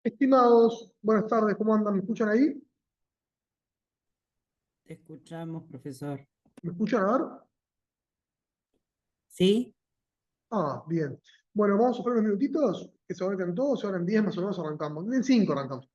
Estimados, buenas tardes, ¿cómo andan? ¿Me escuchan ahí? Te escuchamos, profesor. ¿Me escuchan a ver? ¿Sí? Ah, bien. Bueno, vamos a esperar unos minutitos, que se conecten todos, y ahora en 10 más o menos arrancamos. En 5 arrancamos.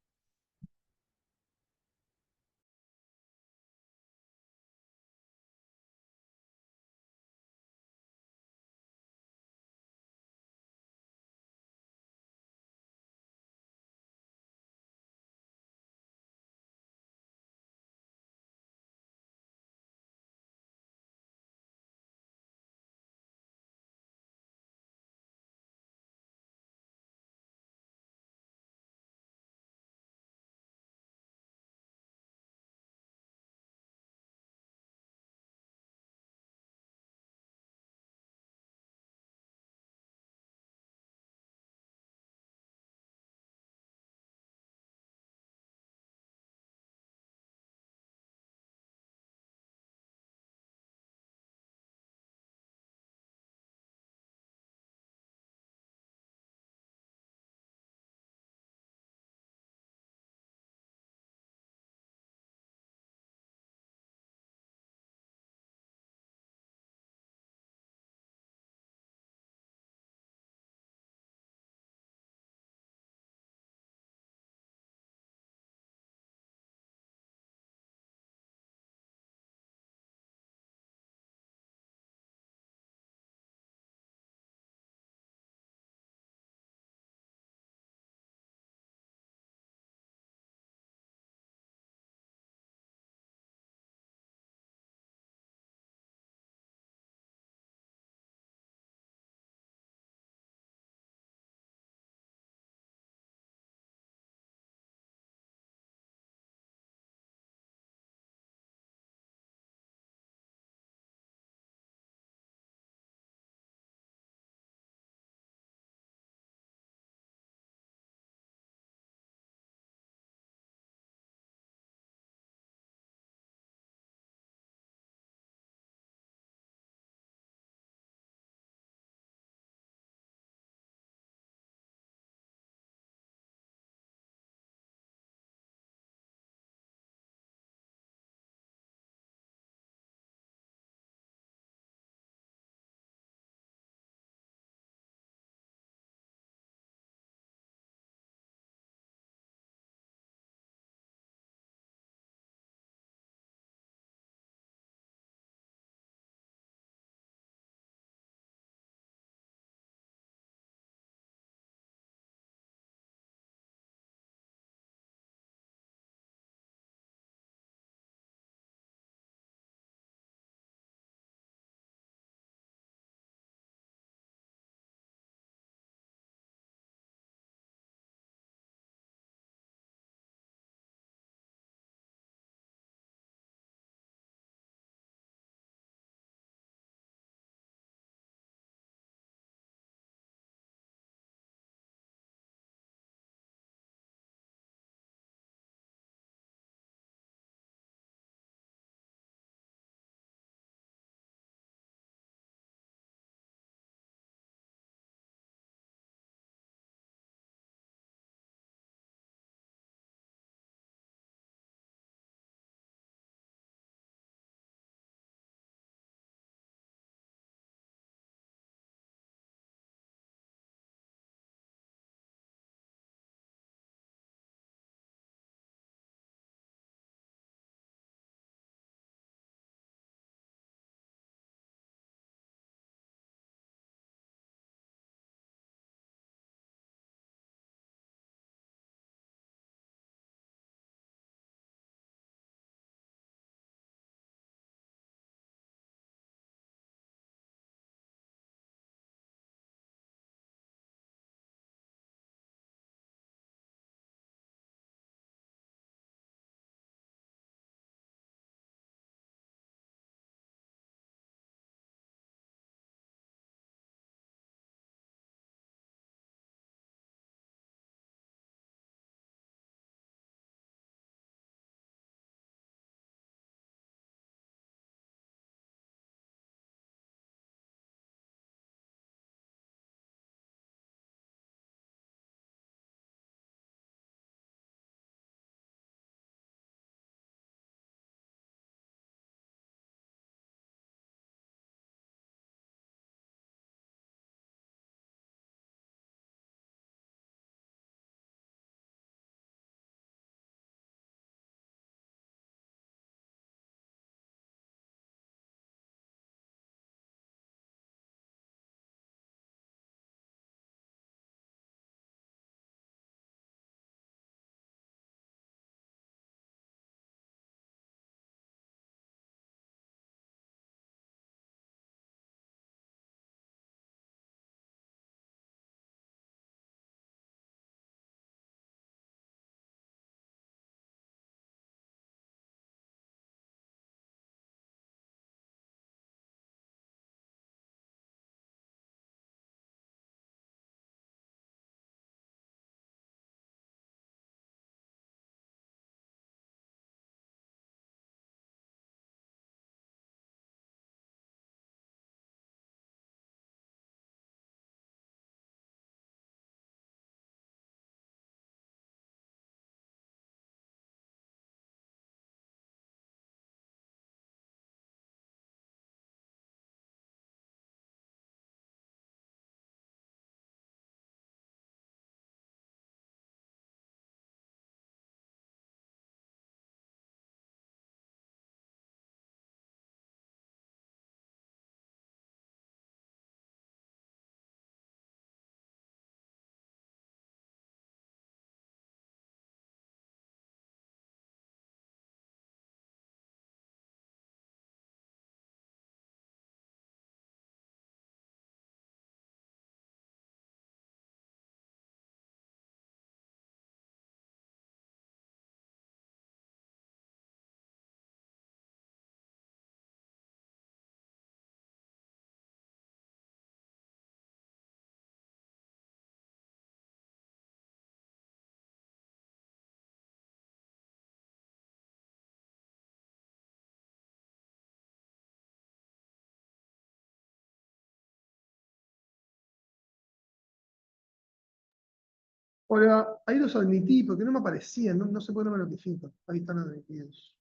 Ahora, ahí los admití porque no me aparecían, no sé por qué no me notifican. Ahí están admitidos.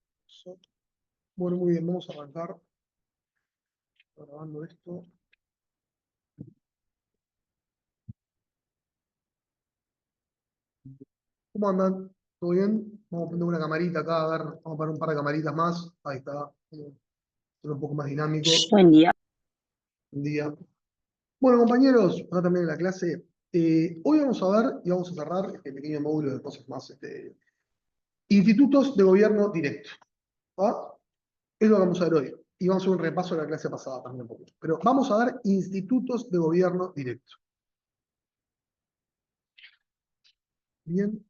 Bueno, muy bien, vamos a arrancar grabando esto. ¿Cómo andan? ¿Todo bien? Vamos a poner una camarita acá, a ver, vamos a poner un par de camaritas más. Ahí está. Un poco más dinámico. Buen día. Un día. Bueno, compañeros, acá también en la clase. Hoy vamos a ver y vamos a cerrar este pequeño módulo de cosas más. Institutos de gobierno directo. ¿Ah? Es lo que vamos a ver hoy. Y vamos a hacer un repaso de la clase pasada también un poco. Pero vamos a ver institutos de gobierno directo. Bien.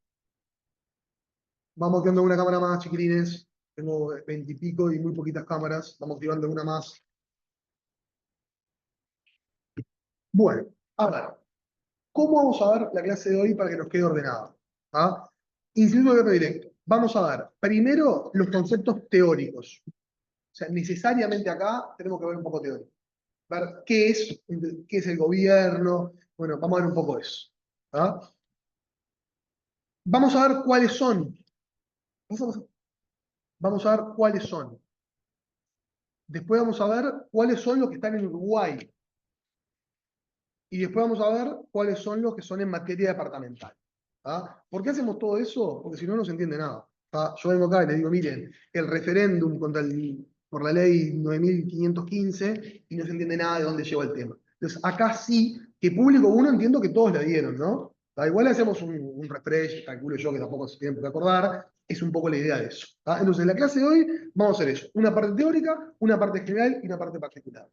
Vamos activando una cámara más, chiquilines. Tengo 20 y pico y muy poquitas cámaras. Vamos activando una más. Bueno, a ver. ¿Cómo vamos a ver la clase de hoy para que nos quede ordenada? ¿Ah? Instituto de gobierno directo. Vamos a ver primero los conceptos teóricos. O sea, necesariamente acá tenemos que ver un poco teórico. Ver qué es el gobierno. Bueno, vamos a ver un poco eso. ¿Ah? Vamos a ver cuáles son. Vamos a ver cuáles son. Después vamos a ver cuáles son los que están en Uruguay. Y después vamos a ver cuáles son los que son en materia departamental. ¿Ah? ¿Por qué hacemos todo eso? Porque si no, no se entiende nada. ¿Ah? Yo vengo acá y les digo, miren, el referéndum por la ley 9515 y no se entiende nada de dónde lleva el tema. Entonces, acá sí, que público uno entiendo que todos la dieron, ¿no? Igual hacemos un refresh, calculo yo que tampoco se tiene por qué acordar, es un poco la idea de eso. ¿Ah? Entonces, en la clase de hoy vamos a hacer eso, una parte teórica, una parte general y una parte particular.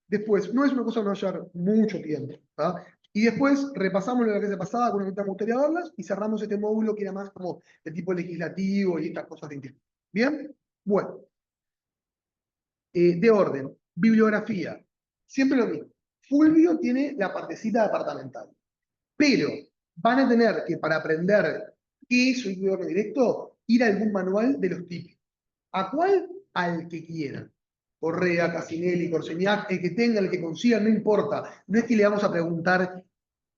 Después, no es una cosa que nos va a llevar mucho tiempo. ¿Ah? Y después repasamos la clase pasada con una que me gustaría verlas y cerramos este módulo que era más como de tipo legislativo y estas cosas de interés. ¿Bien? Bueno, de orden, bibliografía, siempre lo mismo. Fulvio tiene la partecita departamental, pero van a tener que, para aprender qué es el gobierno directo, ir a algún manual de los típicos. ¿A cuál? Al que quieran. Correa, Casinelli, Corseñac, el que tenga, el que consiga, no importa. No es que le vamos a preguntar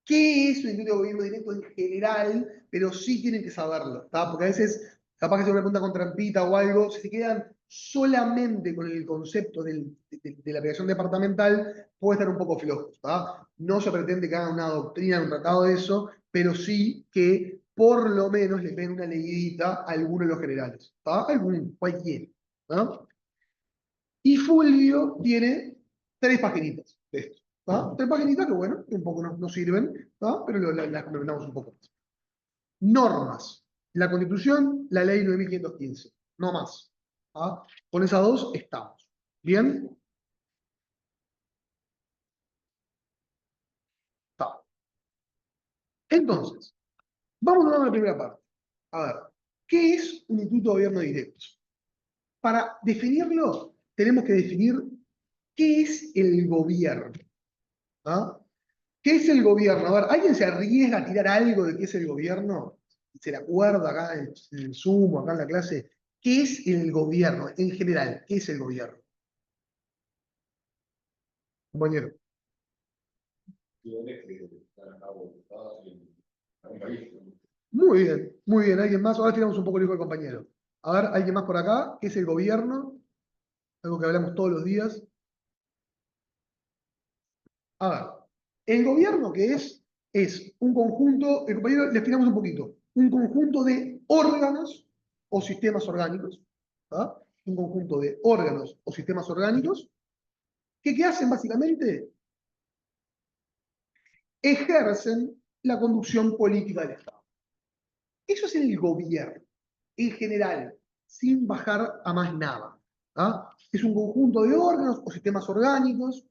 qué es un instituto de gobierno directo en general, pero sí tienen que saberlo, ¿tá? Porque a veces, capaz que se una pregunta con trampita o algo, si se quedan solamente con el concepto de la aplicación departamental, puede estar un poco flojo, ¿tá? No se pretende que hagan una doctrina, un tratado de eso, pero sí que por lo menos le den una leidita a alguno de los generales, ¿tá? Algún, cualquiera, ¿no? Y Fulvio tiene 3 paginitas de esto. ¿Tá? 3 paginitas que, bueno, un poco nos sirven, ¿tá? Pero las comentamos un poco más. Normas. La Constitución, la Ley 9515. No más. ¿Tá? Con esas dos estamos. ¿Bien? Tá. Entonces, vamos a la primera parte. A ver, ¿qué es un instituto de gobierno directo? Para definirlo, tenemos que definir qué es el gobierno. ¿Ah? ¿Qué es el gobierno? A ver, ¿alguien se arriesga a tirar algo de qué es el gobierno? ¿Se le acuerda acá en el Zoom o acá en la clase? ¿Qué es el gobierno en general? ¿Qué es el gobierno? Compañero. Muy bien. ¿Alguien más? Ahora tiramos un poco el hijo del compañero. A ver, ¿alguien más por acá? ¿Qué es el gobierno? Algo que hablamos todos los días. A ver, el gobierno que es un conjunto, el compañero le explicamos un poquito, un conjunto de órganos o sistemas orgánicos, ¿ah? Un conjunto de órganos o sistemas orgánicos que ¿qué hacen básicamente? Ejercen la conducción política del Estado. Eso es el gobierno, en general, sin bajar a más nada. ¿Ah? Es un conjunto de órganos o sistemas orgánicos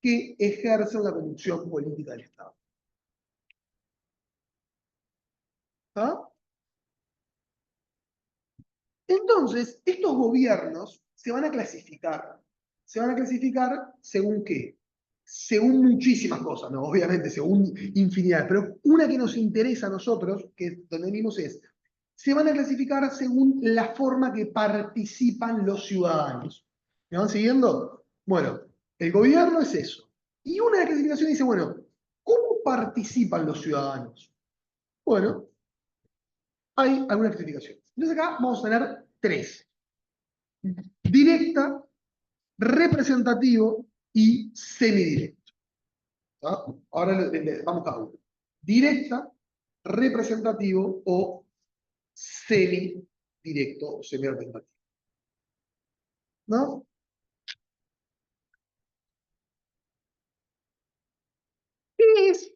que ejercen la conducción política del Estado. ¿Ah? Entonces, estos gobiernos se van a clasificar. ¿Se van a clasificar según qué? Según muchísimas cosas, ¿no? Obviamente, según infinidad. Pero una que nos interesa a nosotros, que donde venimos es, se van a clasificar según la forma que participan los ciudadanos. ¿Me van siguiendo? Bueno, el gobierno es eso. Y una de las clasificaciones dice, bueno, ¿cómo participan los ciudadanos? Bueno, hay algunas clasificaciones. Entonces acá vamos a tener tres. Directa, representativo y semidirecto. ¿Tá? Ahora vamos cada uno. Directa, representativo o semidirecto o semi-representativo. ¿No? ¿Qué es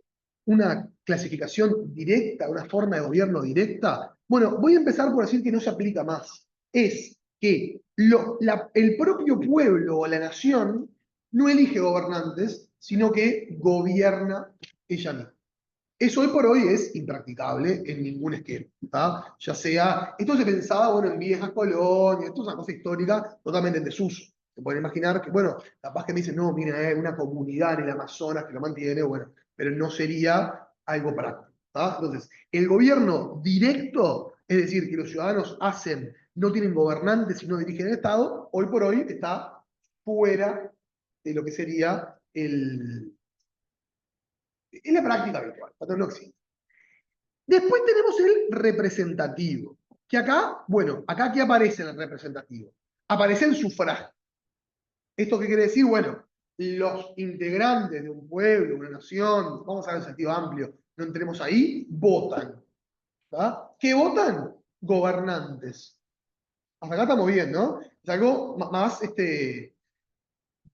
una clasificación directa, una forma de gobierno directa? Bueno, voy a empezar por decir que no se aplica más. Es que el propio pueblo o la nación no elige gobernantes, sino que gobierna ella misma. Eso hoy por hoy es impracticable en ningún esquema, ¿tá? Ya sea, esto se pensaba, bueno, en viejas colonias, esto es una cosa histórica totalmente en desuso. Se pueden imaginar que, bueno, capaz que me dicen, no, mira, hay una comunidad en el Amazonas que lo mantiene, bueno, pero no sería algo práctico, ¿tá? Entonces, el gobierno directo, es decir, que los ciudadanos hacen, no tienen gobernantes, sino dirigen el Estado, hoy por hoy está fuera de lo que sería en la práctica habitual, cuando no existe. Después tenemos el representativo, que acá, bueno, acá ¿qué aparece en el representativo? Aparece el sufragio. ¿Esto qué quiere decir? Bueno, los integrantes de un pueblo, una nación, vamos a ver en sentido amplio, no entremos ahí, votan. ¿Tá? ¿Qué votan? Gobernantes. Hasta acá estamos bien, ¿no? Es algo más,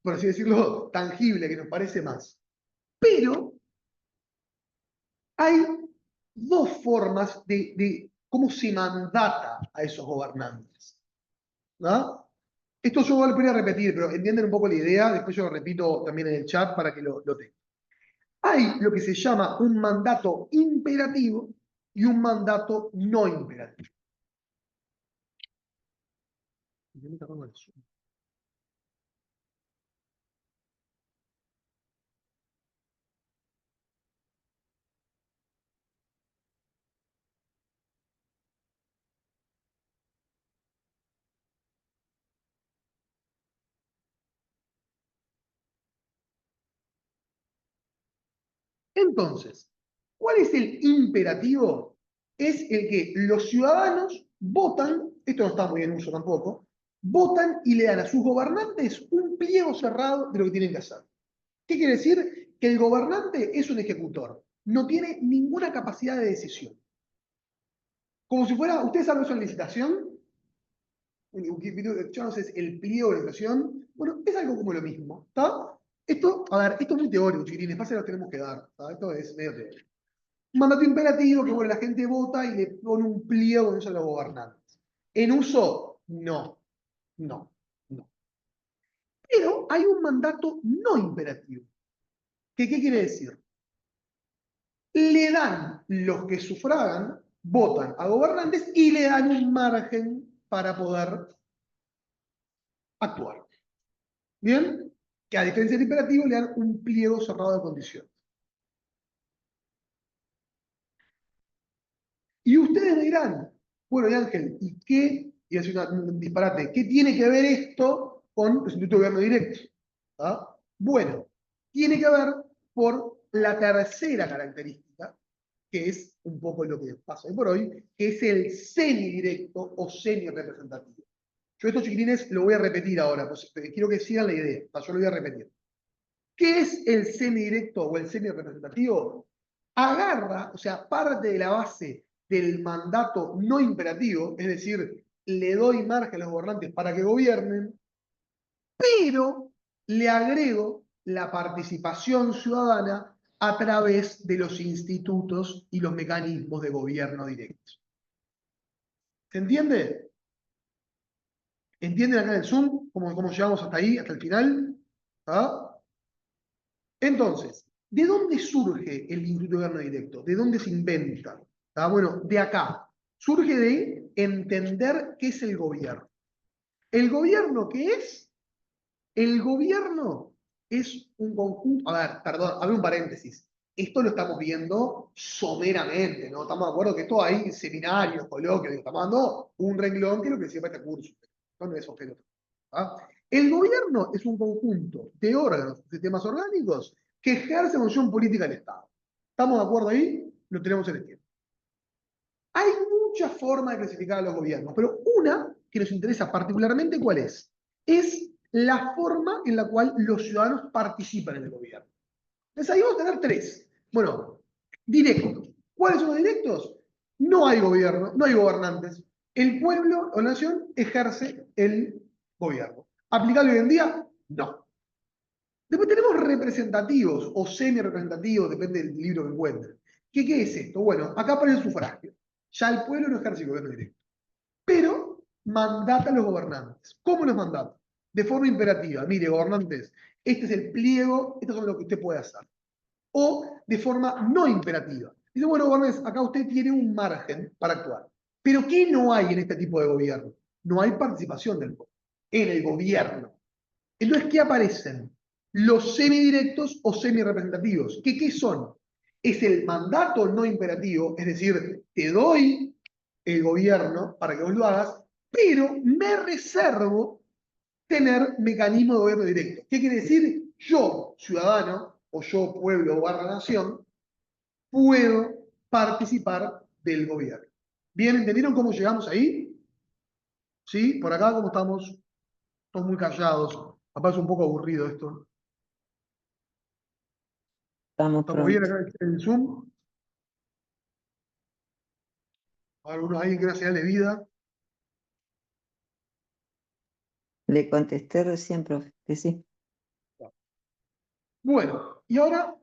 por así decirlo, tangible, que nos parece más. Pero hay dos formas de cómo se mandata a esos gobernantes. ¿No? Esto yo voy a repetir, pero entienden un poco la idea, después yo lo repito también en el chat para que lo tengan. Hay lo que se llama un mandato imperativo y un mandato no imperativo. Entonces, ¿cuál es el imperativo? Es el que los ciudadanos votan, esto no está muy en uso tampoco, votan y le dan a sus gobernantes un pliego cerrado de lo que tienen que hacer. ¿Qué quiere decir? Que el gobernante es un ejecutor, no tiene ninguna capacidad de decisión. Como si fuera, ¿ustedes saben eso en licitación? Yo no sé, el pliego de licitación. Bueno, es algo como lo mismo, ¿está? Esto, a ver, esto es muy teórico, chiquilines, pasa que lo tenemos que dar, ¿tá? Esto es medio teórico. Un mandato imperativo que, bueno, la gente vota y le pone un pliego con eso a los gobernantes. ¿En uso? No, no, no. Pero hay un mandato no imperativo. ¿Qué quiere decir? Le dan los que sufragan, votan a gobernantes y le dan un margen para poder actuar. ¿Bien? Que a diferencia del imperativo le dan un pliego cerrado de condiciones. Y ustedes me dirán, bueno, y Ángel, ¿y qué? Y es un disparate, ¿qué tiene que ver esto con los institutos de gobierno directo? ¿Ah? Bueno, tiene que ver por la tercera característica, que es un poco lo que pasa hoy por hoy, que es el semidirecto o semi-representativo. Yo estos chiquilines lo voy a repetir ahora, pues quiero que sigan la idea, yo lo voy a repetir. ¿Qué es el semidirecto o el semi-representativo? Agarra, o sea, parte de la base del mandato no imperativo, es decir, le doy margen a los gobernantes para que gobiernen, pero le agrego la participación ciudadana a través de los institutos y los mecanismos de gobierno directo. ¿Se entiende? ¿Entienden acá en el Zoom cómo llegamos hasta ahí, hasta el final? ¿Ah? Entonces, ¿de dónde surge el Instituto de Gobierno Directo? ¿De dónde se inventa? ¿Ah? Bueno, de acá. Surge de entender qué es el gobierno. ¿El gobierno qué es? El gobierno es un conjunto. A ver, perdón, abre un paréntesis. Esto lo estamos viendo someramente, ¿no? Estamos de acuerdo que esto hay seminarios, coloquios, estamos dando un renglón que es lo que siempre este curso. Esto no es objeto. ¿Ah? El gobierno es un conjunto de órganos, sistemas orgánicos que ejercen función política del Estado. ¿Estamos de acuerdo ahí? Lo tenemos en el tiempo. Hay muchas formas de clasificar a los gobiernos, pero una que nos interesa particularmente, ¿cuál es? Es la forma en la cual los ciudadanos participan en el gobierno. Entonces ahí vamos a tener tres. Bueno, directos. ¿Cuáles son los directos? No hay gobierno, no hay gobernantes. El pueblo o la nación ejerce el gobierno. ¿Aplicable hoy en día? No. Después tenemos representativos o semi-representativos, depende del libro que encuentren. ¿Qué es esto? Bueno, acá aparece el sufragio. Ya el pueblo no ejerce el gobierno directo. Pero mandata a los gobernantes. ¿Cómo los mandata? De forma imperativa. Mire, gobernantes, este es el pliego, esto es lo que usted puede hacer. O de forma no imperativa. Dice, bueno, gobernantes, acá usted tiene un margen para actuar. Pero ¿qué no hay en este tipo de gobierno? No hay participación del pueblo en el gobierno. Entonces, ¿qué aparecen? Los semidirectos o semi-representativos. ¿Qué son? Es el mandato no imperativo, es decir, te doy el gobierno para que vos lo hagas, pero me reservo tener mecanismo de gobierno directo. ¿Qué quiere decir? Yo, ciudadano, o yo, pueblo o barra nación, puedo participar del gobierno. ¿Bien? ¿Entendieron cómo llegamos ahí? ¿Sí? Por acá, como estamos, todos muy callados. Capaz es un poco aburrido esto. Estamos ¿Estamos bien pronto. acá en el Zoom? ¿Alguien que una señal de vida? Le contesté recién, profe, que sí. Bueno, y ahora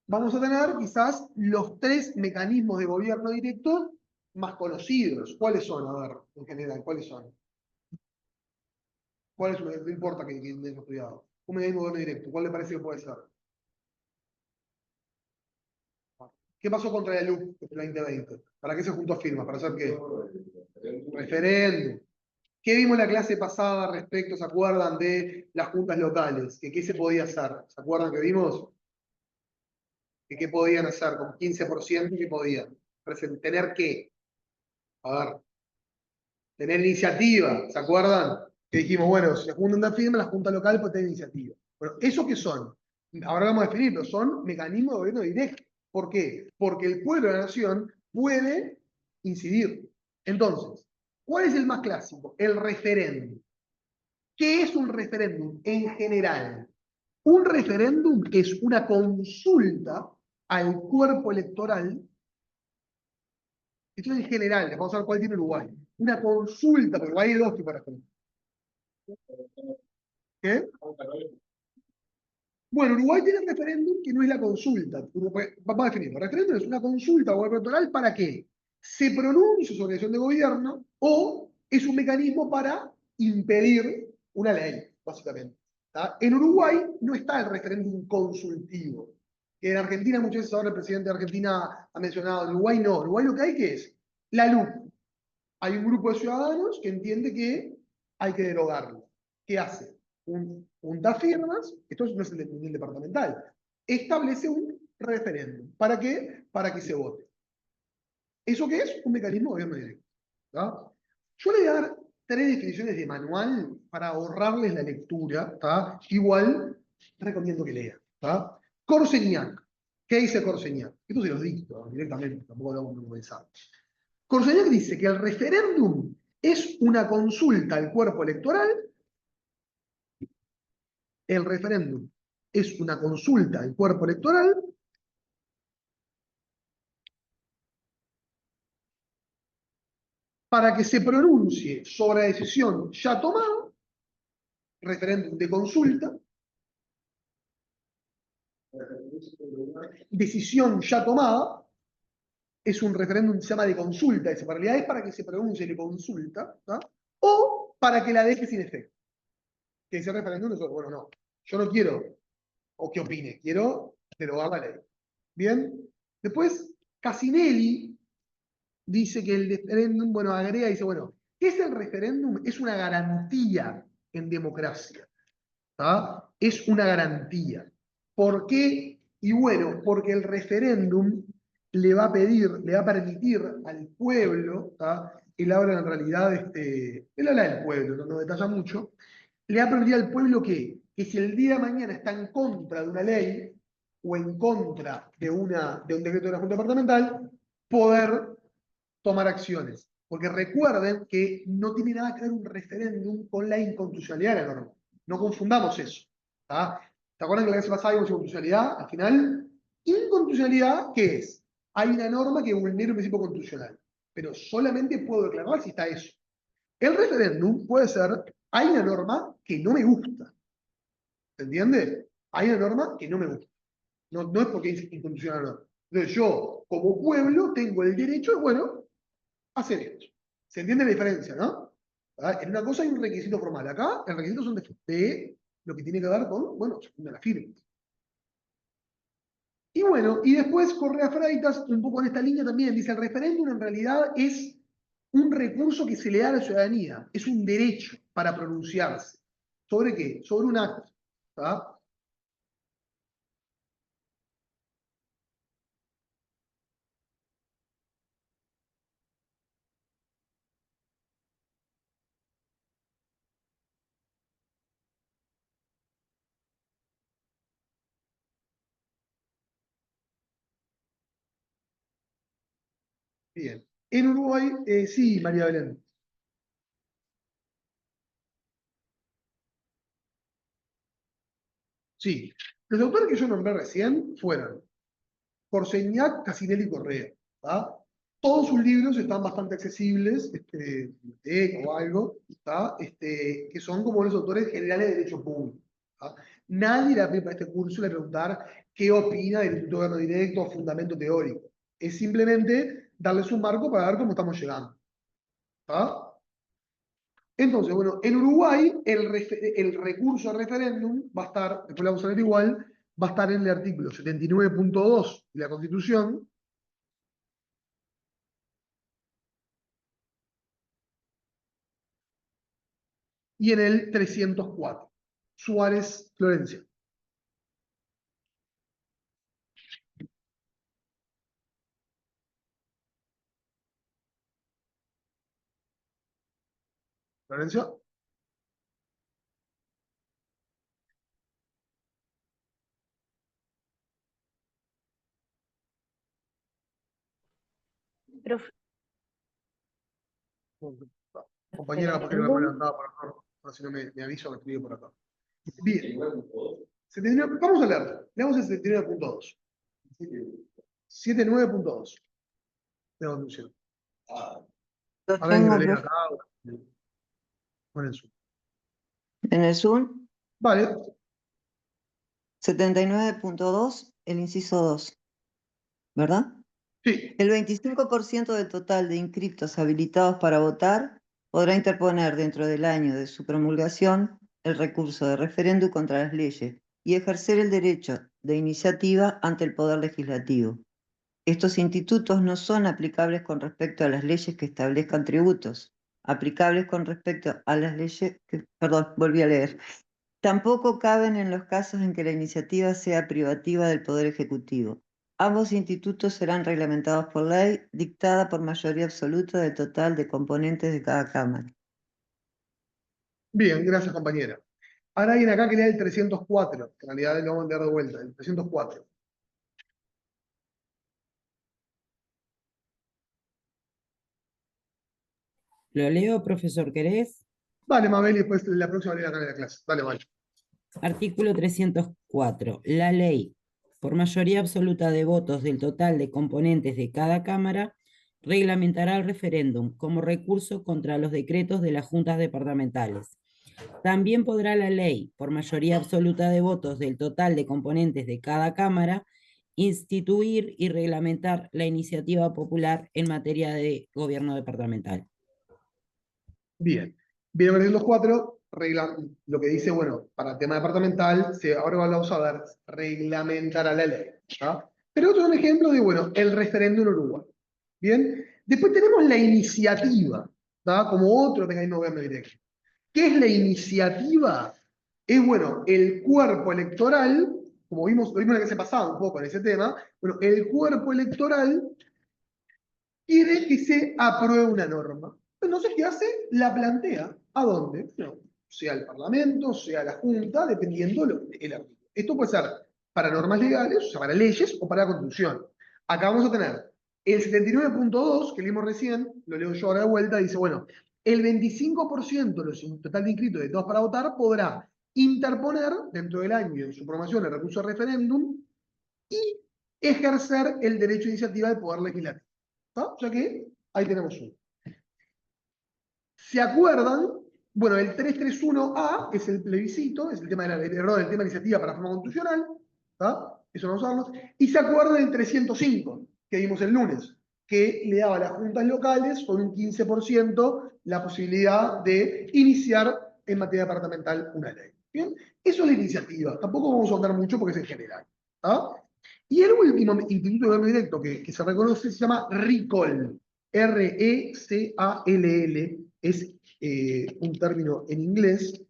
vamos a tener quizás los tres mecanismos de gobierno directo más conocidos. ¿Cuáles son? A ver, en general, ¿cuáles son? ¿Cuál es? No importa que hayamos estudiado. Un mecanismo de gobierno directo, ¿cuál le parece que puede ser? ¿Qué pasó contra la LUC en el 2020? ¿Para qué se juntó firmas? ¿Para hacer qué? Referéndum. ¿Qué vimos en la clase pasada respecto, se acuerdan, de las juntas locales? ¿Qué se podía hacer? ¿Se acuerdan que vimos? ¿Qué podían hacer? Con 15%, ¿qué podían? ¿Tener qué? A ver, tener iniciativa, ¿se acuerdan? Que dijimos, bueno, si se junta una firma, la junta local puede tener iniciativa. Bueno, ¿eso qué son? Ahora vamos a definirlo, son mecanismos de gobierno directo. ¿Por qué? Porque el pueblo de la nación puede incidir. Entonces, ¿cuál es el más clásico? El referéndum. ¿Qué es un referéndum en general? Un referéndum es una consulta al cuerpo electoral. Esto es en general, vamos a ver cuál tiene Uruguay. Una consulta, porque Uruguay hay dos tipos de referéndum. ¿Qué? Bueno, Uruguay tiene un referéndum que no es la consulta. Vamos a definirlo. El referéndum es una consulta o electoral para que se pronuncie sobre la acción de gobierno o es un mecanismo para impedir una ley, básicamente. ¿Tá? En Uruguay no está el referéndum consultivo. En Argentina, muchas veces ahora el presidente de Argentina ha mencionado, en Uruguay no. En Uruguay lo que hay que es la LUC. Hay un grupo de ciudadanos que entiende que hay que derogarlo. ¿Qué hace? Junta firmas, esto no es el nivel departamental, establece un referéndum. ¿Para qué? Para que se vote. ¿Eso qué es? Un mecanismo de gobierno directo. ¿Tá? Yo le voy a dar tres definiciones de manual para ahorrarles la lectura. ¿Tá? Igual recomiendo que lean. ¿Tá? Corseñac. ¿Qué dice Corseñac? Esto se los dicto directamente, tampoco lo vamos a pensar. Corseñac dice que el referéndum es una consulta al cuerpo electoral. El referéndum es una consulta al cuerpo electoral para que se pronuncie sobre la decisión ya tomada, referéndum de consulta, decisión ya tomada, es un referéndum que se llama de consulta, en realidad es para que se pronuncie de consulta, ¿tá? O para que la deje sin efecto. Que ese referéndum es, bueno, no, yo no quiero, o que opine, quiero derogar la ley. Bien, después Casinelli dice que el referéndum, bueno, agrega y dice, bueno, ¿qué es el referéndum? Es una garantía en democracia. ¿Tá? Es una garantía. ¿Por qué? Y bueno, porque el referéndum le va a pedir, le va a permitir al pueblo, ¿tá? Él habla en realidad, él habla del pueblo, no detalla mucho, le va a permitir al pueblo que si el día de mañana está en contra de una ley, o en contra de un decreto de la Junta Departamental, poder tomar acciones. Porque recuerden que no tiene nada que ver un referéndum con la inconstitucionalidad de la norma. No confundamos eso. ¿Tá? ¿Te acuerdan que la vez pasada vimos inconstitucionalidad? Al final, inconstitucionalidad, ¿qué es? Hay una norma que vulnera un principio constitucional, pero solamente puedo declarar si está eso. El referéndum puede ser, hay una norma que no me gusta. ¿Se entiende? Hay una norma que no me gusta. No es porque es inconstitucional o no. Entonces yo, como pueblo, tengo el derecho, bueno, a hacer esto. ¿Se entiende la diferencia, no? ¿Verdad? En una cosa hay un requisito formal. Acá, el requisito son de lo que tiene que ver con, bueno, de la firma. Y bueno, y después Correa Freitas, un poco en esta línea también, dice, el referéndum en realidad es un recurso que se le da a la ciudadanía, es un derecho para pronunciarse. ¿Sobre qué? Sobre un acto. ¿Tá? Bien. En Uruguay, sí, María Belén. Sí. Los autores que yo nombré recién fueron Corseñac, Casinelli y Correa. ¿Tá? Todos sus libros están bastante accesibles, biblioteca o algo, ¿tá? Que son como los autores generales de derecho público. ¿Tá? Nadie le va a pedir para este curso le preguntar qué opina del Instituto de Gobierno Directo o fundamento teórico. Es simplemente darles un marco para ver cómo estamos llegando. ¿Tá? Entonces, bueno, en Uruguay el recurso al referéndum va a estar, después lo vamos a ver igual, va a estar en el artículo 79.2 de la Constitución y en el 304. Suárez Florencia. Florencia. Profe, Compañera, porque no me referéndum. levantaba por acá, por si no me aviso, me escribe por acá. Bien. Vamos a leerlo. Leamos el 79.2. 79.2 de la Constitución. Lo A ver si lo tengo, leen profe. acá. Ponen su. En el Zoom, Vale. 79.2, el inciso 2, ¿verdad? Sí. El 25% del total de inscriptos habilitados para votar podrá interponer dentro del año de su promulgación el recurso de referéndum contra las leyes y ejercer el derecho de iniciativa ante el Poder Legislativo. Estos institutos no son aplicables con respecto a las leyes que establezcan tributos, aplicables con respecto a las leyes que, perdón, volví a leer. Tampoco caben en los casos en que la iniciativa sea privativa del Poder Ejecutivo. Ambos institutos serán reglamentados por ley dictada por mayoría absoluta del total de componentes de cada Cámara. Bien, gracias, compañera. Ahora alguien acá que lea el 304. En realidad lo vamos a leer de vuelta. El 304. Lo leo, profesor, ¿querés? Vale, Mabel, y después la próxima ley acá en la clase. Dale, vale. Artículo 304. La ley, por mayoría absoluta de votos del total de componentes de cada Cámara, reglamentará el referéndum como recurso contra los decretos de las juntas departamentales. También podrá la ley, por mayoría absoluta de votos del total de componentes de cada Cámara, instituir y reglamentar la iniciativa popular en materia de gobierno departamental. Bien. Bien, el 304 regla lo que dice, bueno, para el tema departamental, ahora vamos a ver, reglamentará la ley. ¿Tá? Pero otro es un ejemplo de, bueno, el referéndum en Uruguay. Bien. Después tenemos la iniciativa, ¿tá? Como otro mecanismo de gobierno directo. ¿Qué es la iniciativa? Es, bueno, el cuerpo electoral, como lo vimos la clase pasada un poco en ese tema, bueno, el cuerpo electoral quiere que se apruebe una norma. Entonces, ¿qué hace? La plantea. ¿A dónde? No, sea el Parlamento, sea la Junta, dependiendo el artículo. Esto puede ser para normas legales, o sea, para leyes o para la Constitución. Acá vamos a tener el 79.2, que leímos recién, lo leo yo ahora de vuelta, dice, bueno, el 25% de los total de inscritos de todos para votar podrá interponer dentro del año y en su promoción el recurso de referéndum y ejercer el derecho de iniciativa del Poder Legislativo. ¿Está? O sea que ahí tenemos uno. ¿Se acuerdan? Bueno, el 331A es el plebiscito, es el tema de el tema de iniciativa para reforma constitucional, ¿está? Eso no usarlo. Y se acuerdan del 305, que vimos el lunes, que le daba a las juntas locales con un 15% la posibilidad de iniciar en materia departamental una ley. ¿Bien? Eso es la iniciativa. Tampoco vamos a hablar mucho porque es en general. ¿Está? Y el último instituto de gobierno directo que se reconoce se llama RECALL. RECALL. Es un término en inglés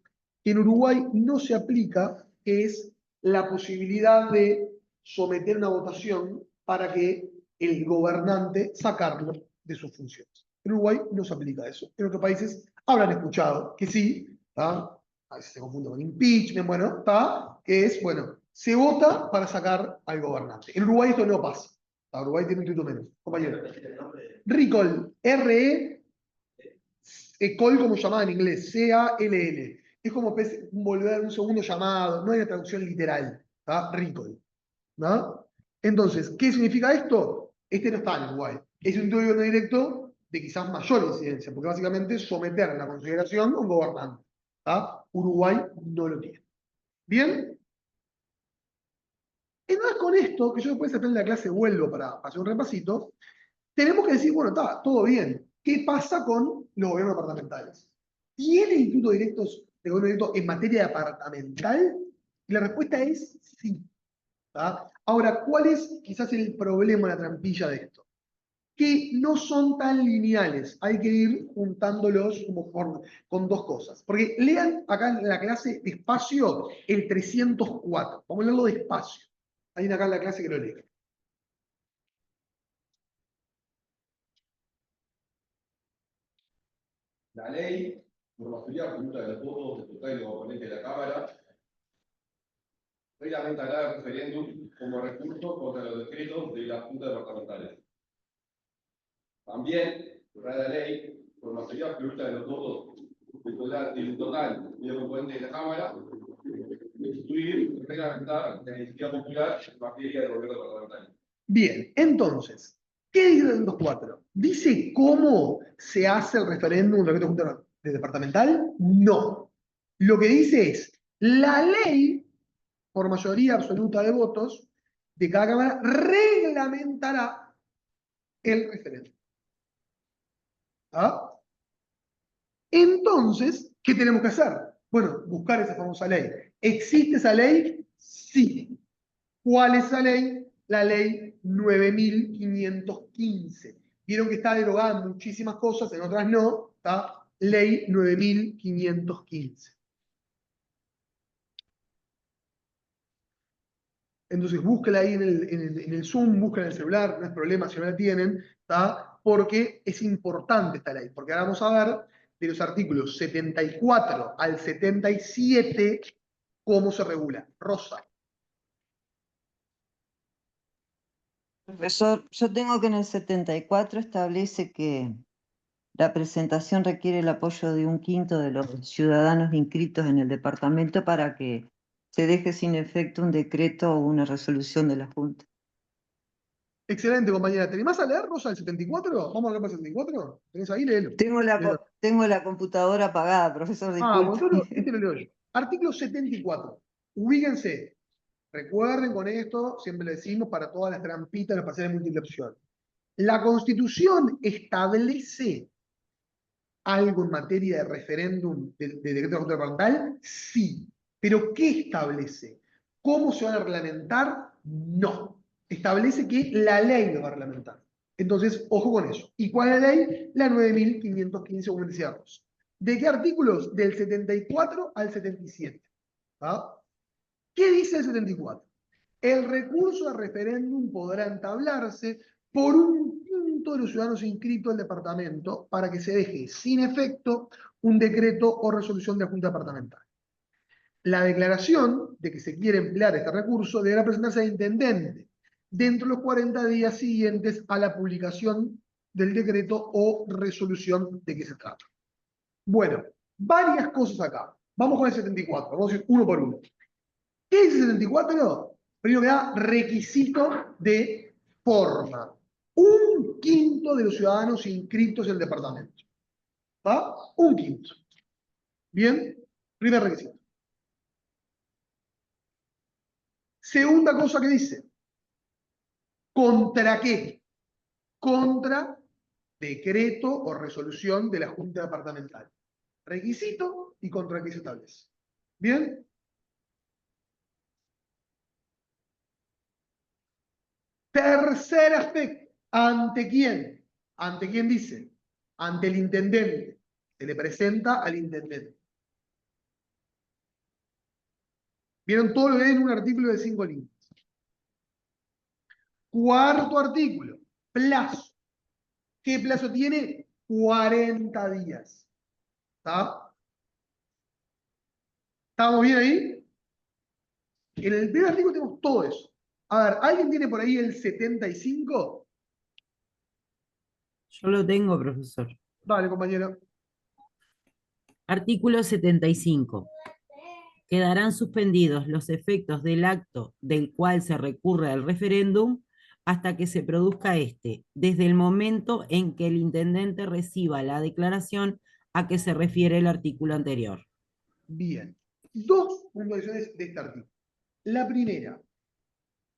que en Uruguay no se aplica, que es la posibilidad de someter una votación para que el gobernante sacarlo de sus funciones. En Uruguay no se aplica eso. En otros países habrán escuchado que sí, ¿tá? A veces se confunde con impeachment, bueno, ¿tá? Que es, bueno, se vota para sacar al gobernante. En Uruguay esto no pasa. Uruguay tiene un título menos, compañero. RECALL, call como llamada en inglés, C-A-L-L. Es como volver un segundo llamado, no hay una traducción literal, ¿tá? RECALL. ¿No? Entonces, ¿qué significa esto? Este no está en Uruguay. Es un gobierno directo de quizás mayor incidencia, porque básicamente someter a la consideración a un gobernante. ¿Tá? Uruguay no lo tiene. ¿Bien? Entonces, con esto, que yo después en la clase vuelvo para hacer un repasito, tenemos que decir, bueno, está, todo bien. ¿Qué pasa con los gobiernos departamentales? ¿Tiene institutos directos de gobierno directo en materia departamental? Y la respuesta es sí. ¿Tá? Ahora, ¿cuál es quizás el problema, la trampilla de esto? Que no son tan lineales. Hay que ir juntándolos como con dos cosas. Porque lean acá en la clase despacio el 304. Vamos a leerlo despacio. Hay una acá en la clase que lo lee. La ley, por mayoría absoluta de los votos del total de los componentes de la Cámara, reglamentará el referéndum como recurso contra los decretos de las juntas departamentales. También, por la ley, por mayoría absoluta de los votos del total de los componentes de la Cámara, instituir, reglamentar la iniciativa popular en materia de gobierno departamental. Bien, entonces, ¿qué dice el 2.4? ¿Dice cómo se hace el referéndum de junta departamental? No. Lo que dice es, la ley, por mayoría absoluta de votos, de cada Cámara, reglamentará el referéndum. ¿Ah? Entonces, ¿qué tenemos que hacer? Bueno, buscar esa famosa ley. ¿Existe esa ley? Sí. ¿Cuál es esa ley? La ley 9515. Vieron que está derogada en muchísimas cosas, en otras no. Está ley 9515. Entonces búsquela ahí en el Zoom, búsquela en el celular, no es problema si no la tienen, ¿tá? Porque es importante esta ley, porque ahora vamos a ver de los artículos 74 al 77 cómo se regula. Rosa. Profesor, yo tengo que en el 74 establece que la presentación requiere el apoyo de 1/5 de los ciudadanos inscritos en el departamento para que se deje sin efecto un decreto o una resolución de la Junta. Excelente, compañera. ¿Te animás a leer, Rosa, el 74? ¿Vamos a leer para el 74? ¿Tenés ahí? Léelo. Tengo la computadora apagada, profesor, Bueno, disculpe. este lo leo yo. Artículo 74. Ubíquense. Recuerden con esto, siempre le decimos para todas las trampitas, las parciales de múltiple opción. La Constitución establece algo en materia de referéndum de decreto de junta departamental, sí. Pero ¿qué establece? ¿Cómo se van a reglamentar? No. Establece que la ley lo va a reglamentar. Entonces, ojo con eso. ¿Y cuál es la ley? La 9515, como decía Rosa. ¿De qué artículos? Del 74 al 77. ¿Ah? ¿Qué dice el 74? El recurso a referéndum podrá entablarse por 1/5 de los ciudadanos inscritos al departamento para que se deje sin efecto un decreto o resolución de la Junta Departamental. La declaración de que se quiere emplear este recurso deberá presentarse al intendente dentro de los 40 días siguientes a la publicación del decreto o resolución de que se trata. Bueno, varias cosas acá. Vamos con el 74, vamos a ir uno por uno. ¿Qué es el 74? Primero que nada, requisito de forma. 1/5 de los ciudadanos inscritos en el departamento. ¿Está? 1/5. Bien, primer requisito. Segunda cosa que dice. ¿Contra qué? Contra decreto o resolución de la Junta Departamental. Requisito y contra qué se establece. ¿Bien? Tercer aspecto. ¿Ante quién? ¿Ante quién dice? Ante el intendente. Se le presenta al intendente. ¿Vieron todo lo que hay en un artículo de 5 líneas? Cuarto artículo. Plazo. ¿Qué plazo tiene? 40 días. ¿Está? ¿Estamos bien ahí? En el primer artículo tenemos todo eso. A ver, ¿alguien tiene por ahí el 75? Yo lo tengo, profesor. Dale, compañero. Artículo 75. Quedarán suspendidos los efectos del acto del cual se recurre al referéndum hasta que se produzca este, desde el momento en que el intendente reciba la declaración a que se refiere el artículo anterior. Bien. Dos puntualizaciones de este artículo. La primera,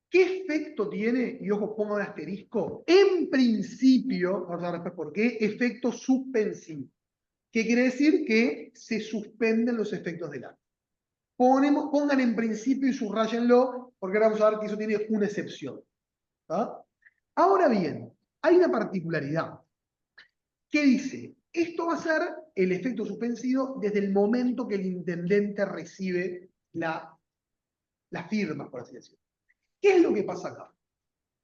¿qué efecto tiene? Y ojo, ponga un asterisco. En principio, vamos a ver después por qué, efecto suspensivo. ¿Qué quiere decir? Que se suspenden los efectos del acto. Pongan en principio y subrayenlo, porque ahora vamos a ver que eso tiene una excepción. ¿Ah? Ahora bien, hay una particularidad que dice, esto va a ser el efecto suspensivo desde el momento que el intendente recibe las firmas, por así decirlo. ¿Qué es lo que pasa acá?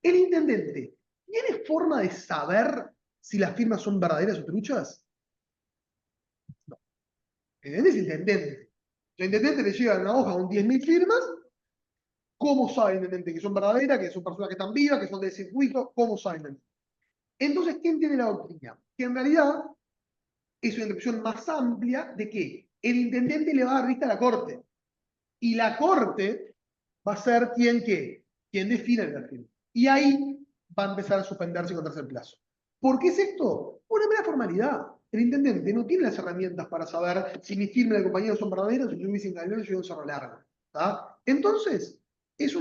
El intendente, ¿tiene forma de saber si las firmas son verdaderas o truchas? No. El intendente es intendente. El intendente le llega una hoja con 10.000 firmas. ¿Cómo sabe el intendente que son verdaderas, que son personas que están vivas, que son de circuito? ¿Cómo sabe el intendente? Entonces, ¿quién tiene la doctrina? Que en realidad es una interpretación más amplia de que el intendente le va a dar vista a la corte. Y la corte va a ser quien define el perfil. Y ahí va a empezar a suspenderse y contarse el plazo. ¿Por qué es esto? Una mera formalidad. El intendente no tiene las herramientas para saber si mi firma y el compañero son verdaderos, si yo hubiese engañado y yo un cerro largo. Entonces, es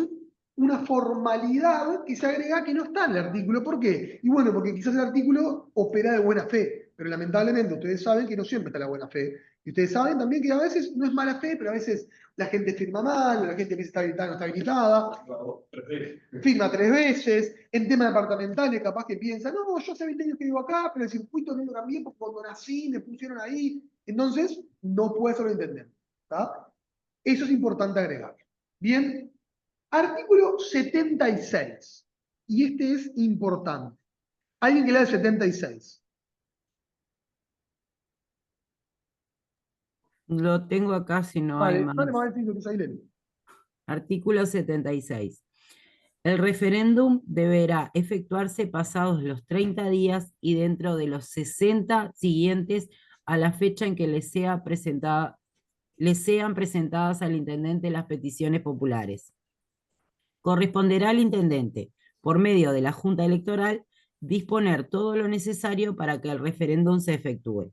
una formalidad que se agrega que no está en el artículo. ¿Por qué? Y bueno, porque quizás el artículo opera de buena fe, pero lamentablemente ustedes saben que no siempre está la buena fe. Y ustedes saben también que a veces no es mala fe, pero a veces la gente firma mal, la gente piensa que está habilitada, no está habilitada, firma 3 veces, en temas departamentales capaz que piensa, no, yo hace 20 años que vivo acá, pero el circuito no lo cambié porque cuando nací me pusieron ahí, entonces no puede ser intendente. Eso es importante agregar. Bien, artículo 76, y este es importante. ¿Alguien que lea el 76? Lo tengo acá si no hay Vale, más. vale, vale, lo que ahí leen. Artículo 76. El referéndum deberá efectuarse pasados los 30 días y dentro de los 60 siguientes a la fecha en que le sean presentadas al intendente las peticiones populares. Corresponderá al intendente, por medio de la Junta Electoral, disponer todo lo necesario para que el referéndum se efectúe.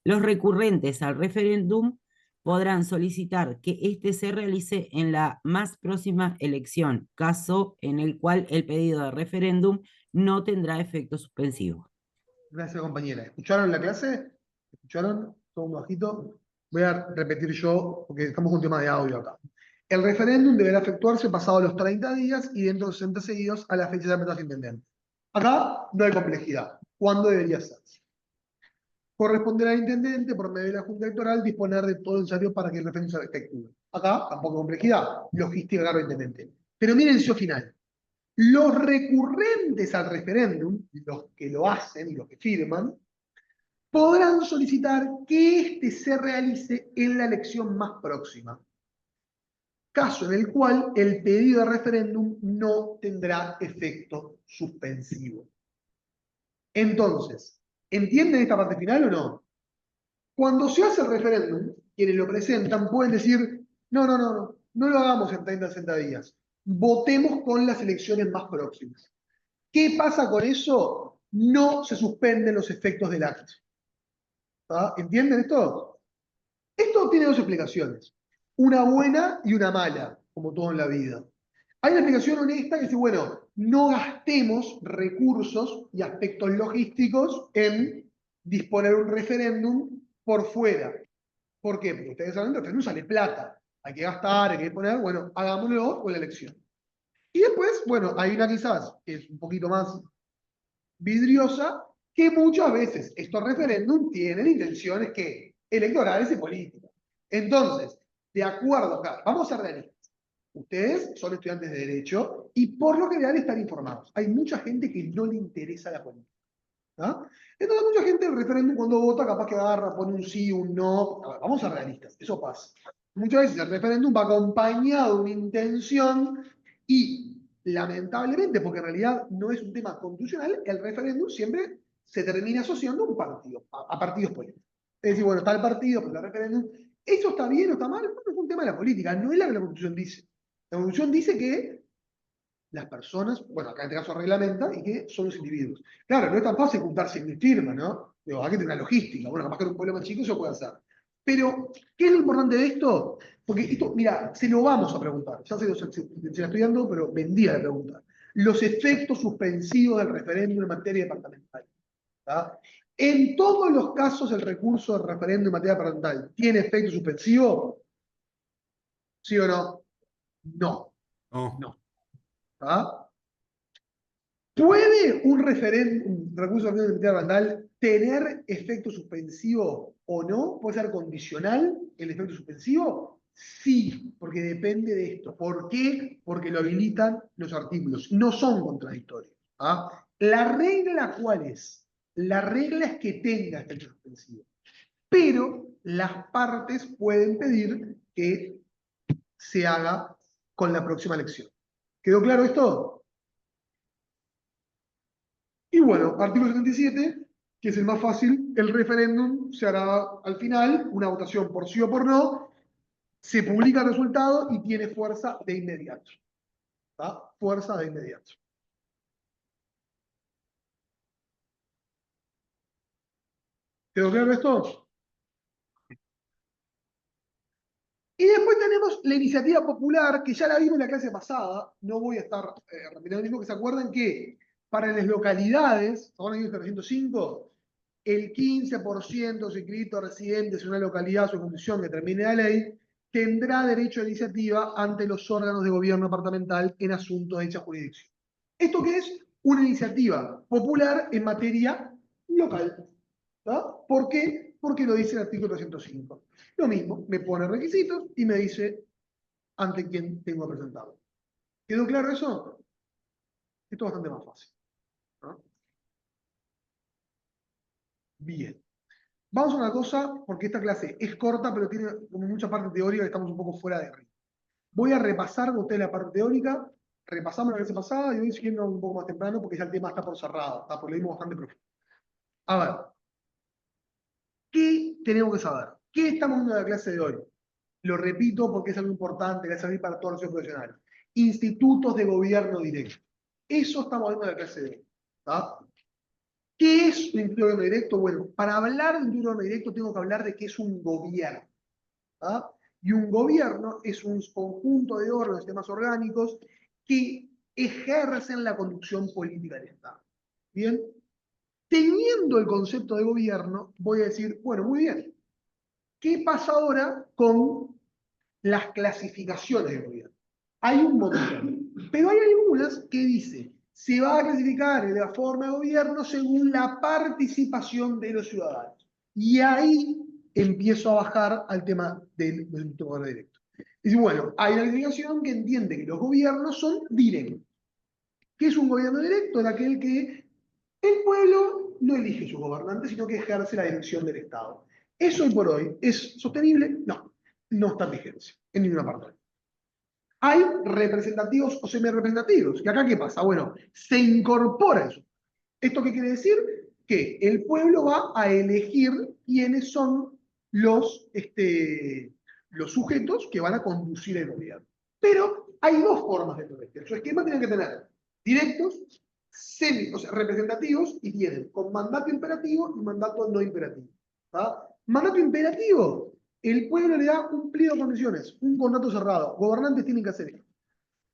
Los recurrentes al referéndum podrán solicitar que éste se realice en la más próxima elección, caso en el cual el pedido de referéndum no tendrá efecto suspensivo. Gracias, compañera. ¿Escucharon la clase? ¿Escucharon? Todo un bajito. Voy a repetir yo, porque estamos con un tema de audio acá. El referéndum deberá efectuarse pasados los 30 días y dentro de 60 seguidos a la fecha de la intendente. Acá no hay complejidad. ¿Cuándo debería ser? Corresponderá al intendente, por medio de la Junta Electoral, disponer de todo el necesario para que el referéndum se efectúe. Acá tampoco hay complejidad. Logística, claro, intendente. Pero miren el final. Los recurrentes al referéndum, los que lo hacen y los que firman, podrán solicitar que éste se realice en la elección más próxima. caso en el cual el pedido de referéndum no tendrá efecto suspensivo. Entonces, ¿entienden esta parte final o no? Cuando se hace el referéndum, quienes lo presentan pueden decir, no lo hagamos en 30 60 días. Votemos con las elecciones más próximas. ¿Qué pasa con eso? No se suspenden los efectos del acto. ¿Ah? ¿Entienden esto? Esto tiene dos explicaciones. Una buena y una mala, como todo en la vida. Hay una explicación honesta que dice, bueno, no gastemos recursos y aspectos logísticos en disponer un referéndum por fuera. ¿Por qué? Porque ustedes saben que el referéndum sale plata. Hay que gastar, hay que disponer, bueno, hagámoslo con la elección. Y después, bueno, hay una quizás que es un poquito más vidriosa, que muchas veces estos referéndums tienen intenciones que electorales y políticas. Entonces, de acuerdo acá, vamos a ser realistas. Ustedes son estudiantes de Derecho y por lo general están informados. Hay mucha gente que no le interesa la política. ¿Ah? Entonces, mucha gente el referéndum cuando vota capaz que agarra, pone un sí, un no. A ver, vamos a ser realistas, eso pasa. Muchas veces el referéndum va acompañado de una intención y lamentablemente, porque en realidad no es un tema constitucional, el referéndum siempre se termina asociando a un partido, a partidos políticos. Es decir, bueno, está el partido, pero el referéndum, ¿eso está bien o está mal? No es un tema de la política, no es lo que la Constitución dice. La Constitución dice que las personas, bueno, acá en este caso reglamenta, y que son los individuos. Claro, no es tan fácil juntarse en mi firma, ¿no? Digo, hay que tener una logística. Bueno, capaz que en un pueblo más chico eso puede hacer. Pero, ¿qué es lo importante de esto? Porque esto, mira, se lo vamos a preguntar. Ya se la estoy dando, pero vendía la pregunta. Los efectos suspensivos del referéndum en materia departamental. ¿Tá? En todos los casos, el recurso del referéndum en materia departamental tiene efecto suspensivo, ¿sí o no? No, No. no. ¿Tá? ¿Puede un referéndum, un recurso de materia departamental tener efecto suspensivo o no? ¿Puede ser condicional el efecto suspensivo? Sí, porque depende de esto. ¿Por qué? Porque lo habilitan los artículos. No son contradictorios. ¿Ah? ¿La regla cuál es? La regla es que tenga efecto suspensivo. Pero las partes pueden pedir que se haga con la próxima elección. ¿Quedó claro esto? Y bueno, artículo 77, que es el más fácil, el referéndum se hará al final, una votación por sí o por no, se publica el resultado y tiene fuerza de inmediato. ¿Tá? Fuerza de inmediato. ¿Quedó claro esto? Y después tenemos la iniciativa popular, que ya la vimos en la clase pasada, no voy a estar repitiendo lo mismo, que se acuerdan que para las localidades, ahora en el 305, el 15% de los inscritos residentes en una localidad o condición que termine la ley, tendrá derecho a iniciativa ante los órganos de gobierno departamental en asuntos de dicha jurisdicción. ¿Esto qué es? Una iniciativa popular en materia local. ¿Tá? ¿Por qué? Porque lo dice el artículo 305. Lo mismo, me pone requisitos y me dice ante quién tengo que presentarlo. ¿Quedó claro eso? Esto es bastante más fácil. ¿No? Bien. Vamos a una cosa, porque esta clase es corta, pero tiene como mucha parte teórica y estamos un poco fuera de ritmo. Voy a repasar con ustedes la parte teórica, repasamos la clase pasada y hoy siguiendo un poco más temprano porque ya el tema está por cerrado, está por lo mismo bastante profundo. A ver, ¿qué tenemos que saber? ¿Qué estamos viendo en la clase de hoy? Lo repito porque es algo importante que va a servir para todos los profesionales. Institutos de gobierno directo. Eso estamos viendo en la clase de hoy. ¿Tá? ¿Qué es un instituto de gobierno directo? Bueno, para hablar de un instituto de gobierno directo tengo que hablar de qué es un gobierno. ¿Ah? Y un gobierno es un conjunto de órganos, sistemas orgánicos que ejercen la conducción política del Estado. Bien, teniendo el concepto de gobierno, voy a decir, bueno, muy bien, ¿qué pasa ahora con las clasificaciones de gobierno? Hay un montón, pero hay algunas que dice, se va a clasificar la forma de gobierno según la participación de los ciudadanos. Y ahí empiezo a bajar al tema del gobierno directo. Y bueno, hay una clasificación que entiende que los gobiernos son directos. ¿Qué es un gobierno directo? Es aquel que el pueblo no elige sus gobernantes, sino que ejerce la dirección del Estado. ¿Eso hoy por hoy es sostenible? No, no está en vigencia, en ninguna parte. Hay representativos o semi-representativos. ¿Y acá qué pasa? Bueno, se incorpora eso. ¿Esto qué quiere decir? Que el pueblo va a elegir quiénes son los sujetos que van a conducir el gobierno. Pero hay dos formas de todo esto. Su esquema tiene que tener directos, o sea, representativos, y tienen con mandato imperativo y mandato no imperativo. ¿Tá? Mandato imperativo, el pueblo le da un pliego de condiciones, un contrato cerrado. Gobernantes tienen que hacer esto.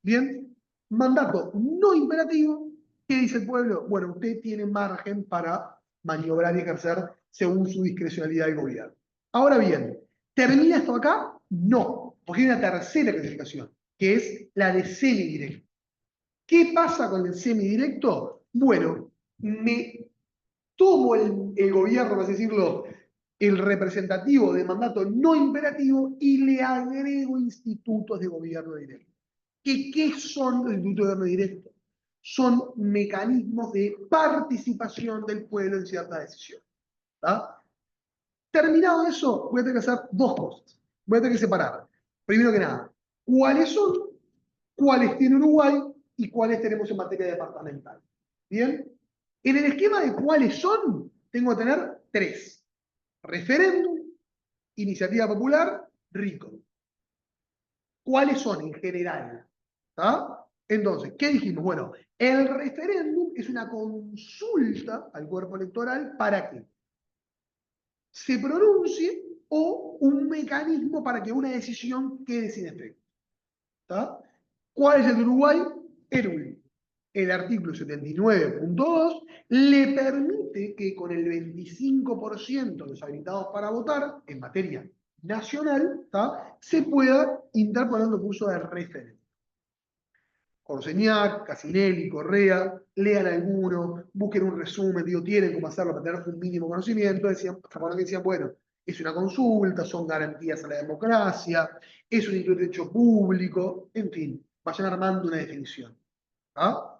Bien, mandato no imperativo, ¿qué dice el pueblo? Bueno, usted tiene margen para maniobrar y ejercer según su discrecionalidad de gobierno. Ahora bien, ¿termina esto acá? No, porque hay una tercera clasificación, que es la de semidirecto. ¿Qué pasa con el semidirecto? Bueno, me tomo el gobierno, por así decirlo, el representativo de mandato no imperativo y le agrego institutos de gobierno directo. ¿Qué son los institutos de gobierno directo? Son mecanismos de participación del pueblo en cierta decisión. ¿Tá? Terminado eso, voy a tener que hacer dos cosas. Voy a tener que separar. Primero que nada, ¿cuáles son? ¿Cuáles tiene Uruguay? Y cuáles tenemos en materia departamental. ¿Bien? En el esquema de cuáles son, tengo que tener tres. Referéndum, iniciativa popular, rico. ¿Cuáles son en general? ¿Tá? Entonces, ¿qué dijimos? Bueno, el referéndum es una consulta al cuerpo electoral para que se pronuncie o un mecanismo para que una decisión quede sin efecto. ¿Tá? ¿Cuál es el de Uruguay? El último. El artículo 79.2 le permite que con el 25% de los habilitados para votar en materia nacional, ¿tá? Se pueda interponer un recurso de referéndum. Corseñac, Casinelli, Correa, lean alguno, busquen un resumen, digo, tienen cómo hacerlo para tener un mínimo conocimiento, decían, bueno, es una consulta, son garantías a la democracia, es un derecho público, en fin, vayan armando una definición. ¿Ah?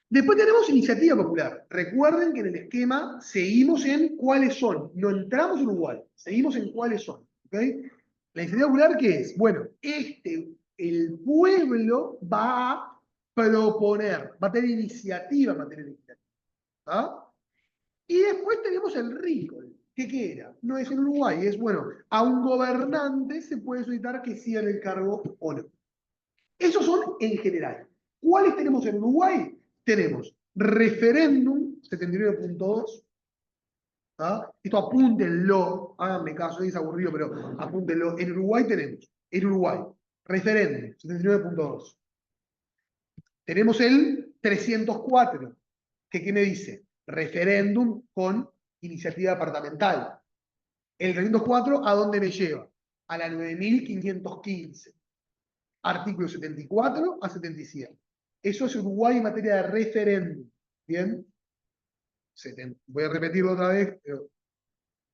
Después tenemos iniciativa popular. Recuerden que en el esquema seguimos en cuáles son, no entramos en Uruguay, seguimos en cuáles son. ¿Okay? La iniciativa popular, ¿qué es? Bueno, el pueblo va a proponer, va a tener iniciativa en materia legislativa. ¿Ah? Y después tenemos el recall. ¿Qué era? No es en Uruguay, es bueno, a un gobernante se puede solicitar que siga en el cargo o no. Esos son en general. ¿Cuáles tenemos en Uruguay? Tenemos referéndum 79.2. ¿Ah? Esto apúntenlo, háganme caso, es aburrido, pero apúntenlo. En Uruguay tenemos, referéndum 79.2. Tenemos el 304, que ¿qué me dice? Referéndum con iniciativa departamental. El 304, ¿a dónde me lleva? A la 9515. Artículo 74 a 77. Eso es Uruguay en materia de referéndum. ¿Bien? Voy a repetirlo otra vez, pero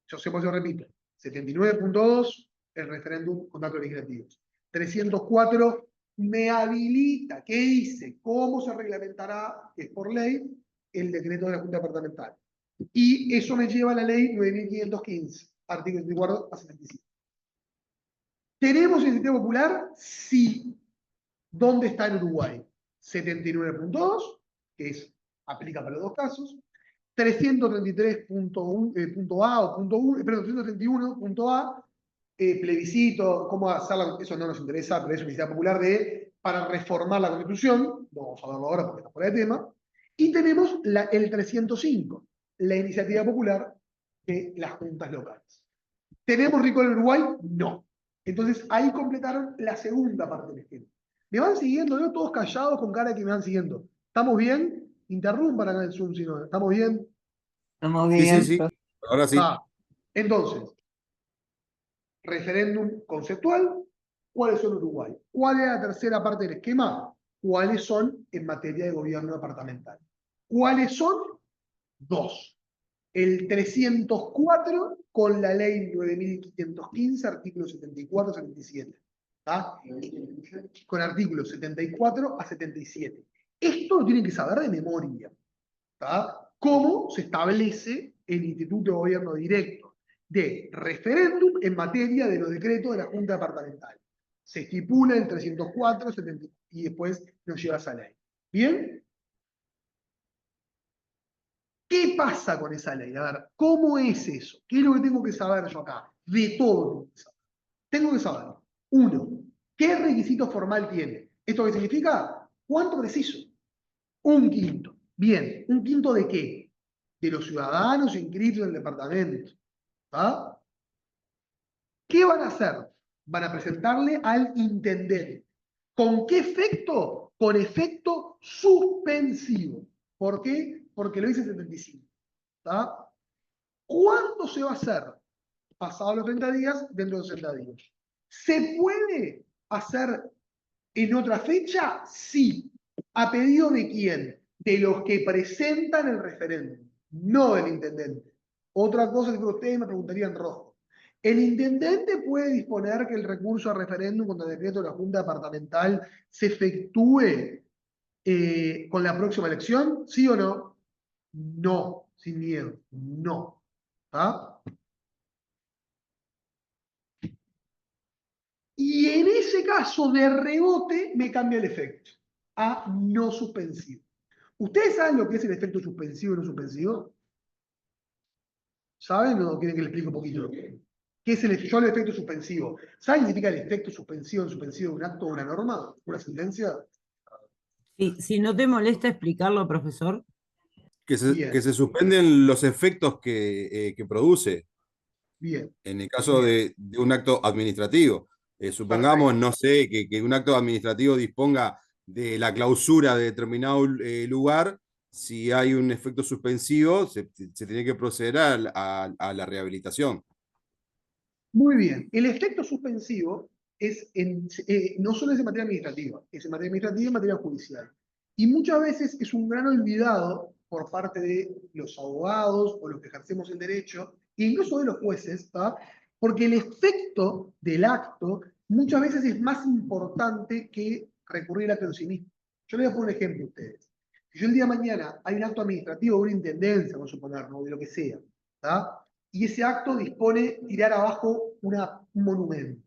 yo sé por qué repito. 79.2, el referéndum con datos legislativos. 304 me habilita, ¿qué dice? ¿Cómo se reglamentará, es por ley, el decreto de la Junta Departamental? Y eso me lleva a la ley 9515, artículo 74 a 77. ¿Tenemos iniciativa popular? Sí. ¿Dónde está en Uruguay? 79.2, que aplica para los dos casos. 333.A o punto 1, perdón, 331.A, plebiscito, cómo hacerla, eso no nos interesa, pero es una iniciativa popular para reformar la Constitución, no vamos a verlo ahora porque está fuera de tema. Y tenemos el 305, la iniciativa popular de las juntas locales. ¿Tenemos rico en Uruguay? No. Entonces ahí completaron la segunda parte del esquema. ¿Me van siguiendo? Veo todos callados con cara de que me van siguiendo. ¿Estamos bien? Interrumpan acá en el Zoom si no. ¿Estamos bien? Estamos Sí, bien. sí, sí. Ahora sí. Entonces, referéndum conceptual, ¿cuáles son Uruguay? ¿Cuál es la tercera parte del esquema? ¿Cuáles son en materia de gobierno departamental? ¿Cuáles son? Dos. El 304 con la ley 9515, artículo 74 a 77. ¿Tá? Con artículos 74 a 77. Esto lo tienen que saber de memoria. ¿Tá? ¿Cómo se establece el Instituto de Gobierno Directo de referéndum en materia de los decretos de la Junta Departamental? Se estipula el 304, 70, y después nos lleva a esa ley. ¿Bien? ¿Qué pasa con esa ley? A ver, ¿cómo es eso? ¿Qué es lo que tengo que saber yo acá? De todo tengo que saber. Uno, ¿qué requisito formal tiene? ¿Esto qué significa? ¿Cuánto preciso? Un quinto. Bien, ¿un quinto de qué? De los ciudadanos inscritos en el departamento. ¿Ah? ¿Qué van a hacer? Van a presentarle al intendente. ¿Con qué efecto? Con efecto suspensivo. ¿Por qué? Porque lo dice 75. ¿Tá? ¿Cuándo se va a hacer? Pasados los 30 días, dentro de 60 días. ¿Se puede hacer en otra fecha? Sí. ¿A pedido de quién? De los que presentan el referéndum, no del intendente. Otra cosa que ustedes me preguntarían rojo. El intendente puede disponer que el recurso a referéndum contra el decreto de la Junta Departamental se efectúe con la próxima elección, ¿sí o no? No, sin miedo, no. ¿Ah? Y en ese caso de rebote me cambia el efecto a no suspensivo. ¿Ustedes saben lo que es el efecto suspensivo y no suspensivo? ¿Saben o quieren que les explique un poquito? ¿Qué es el efecto suspensivo? ¿Saben qué significa el efecto suspensivo en suspensivo de un acto o una norma? ¿Una sentencia? Si no te molesta explicarlo, profesor. Que Bien, se suspenden los efectos que produce bien, en el caso bien. de un acto administrativo. Supongamos, Perfecto. no sé, que un acto administrativo disponga de la clausura de determinado lugar. Si hay un efecto suspensivo, se tiene que proceder a la rehabilitación. Muy bien. El efecto suspensivo no solo es en materia administrativa, es en materia administrativa y en materia judicial. Y muchas veces es un gran olvidado por parte de los abogados o los que ejercemos el derecho, e incluso de los jueces, ¿tá? Porque el efecto del acto muchas veces es más importante que recurrir al acto en sí mismo. Yo les voy a poner un ejemplo a ustedes. Si yo el día de mañana hay un acto administrativo de una intendencia, vamos a suponer, ¿no? De lo que sea, ¿tá? Y ese acto dispone tirar abajo un monumento.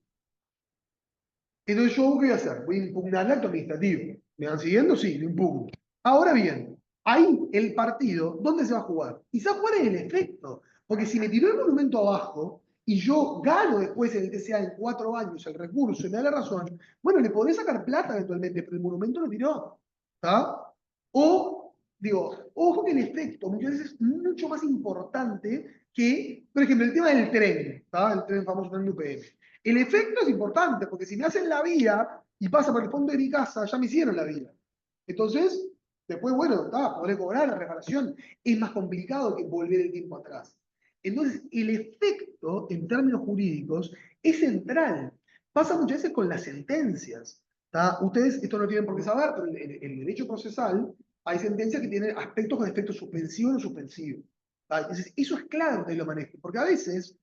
Entonces, ¿yo qué voy a hacer? Voy a impugnar el acto administrativo. ¿Me van siguiendo? Sí, lo impugno. Ahora bien, ahí el partido, ¿dónde se va a jugar? Y se va a jugar en el efecto. Porque si me tiró el monumento abajo y yo gano después en el TCA en 4 años el recurso y me da la razón, bueno, le podré sacar plata eventualmente, pero el monumento lo tiró. ¿Está? O, digo, ojo que el efecto muchas veces es mucho más importante que, por ejemplo, el tema del tren, ¿está? El tren famoso tren UPM. El efecto es importante, porque si me hacen la vía y pasa por el fondo de mi casa, ya me hicieron la vía. Entonces, después, bueno, podré cobrar la reparación. Es más complicado que volver el tiempo atrás. Entonces, el efecto, en términos jurídicos, es central. Pasa muchas veces con las sentencias. ¿Tá? Ustedes esto no tienen por qué saber, pero en el derecho procesal hay sentencias que tienen aspectos con efecto suspensivo o no suspensivo. ¿Tá? Entonces, eso es clave que ustedes lo manejen, porque a veces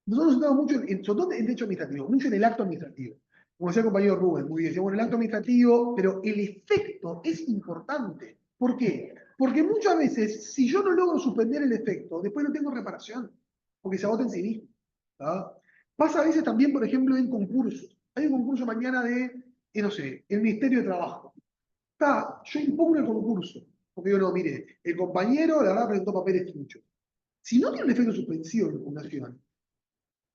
nosotros estamos mucho, sobre todo en derecho administrativo, mucho en el acto administrativo. Como decía el compañero Rubén, muy bien, bueno, el acto administrativo, pero el efecto es importante. ¿Por qué? Porque muchas veces, si yo no logro suspender el efecto, después no tengo reparación, porque se agota en sí mismo. ¿Tá? Pasa a veces también, por ejemplo, en concursos. Hay un concurso mañana de, no sé, el Ministerio de Trabajo. Yo impugno el concurso, porque yo no, mire, el compañero, la verdad, presentó papeles truchos. Si no tiene un efecto suspensivo en la impugnación,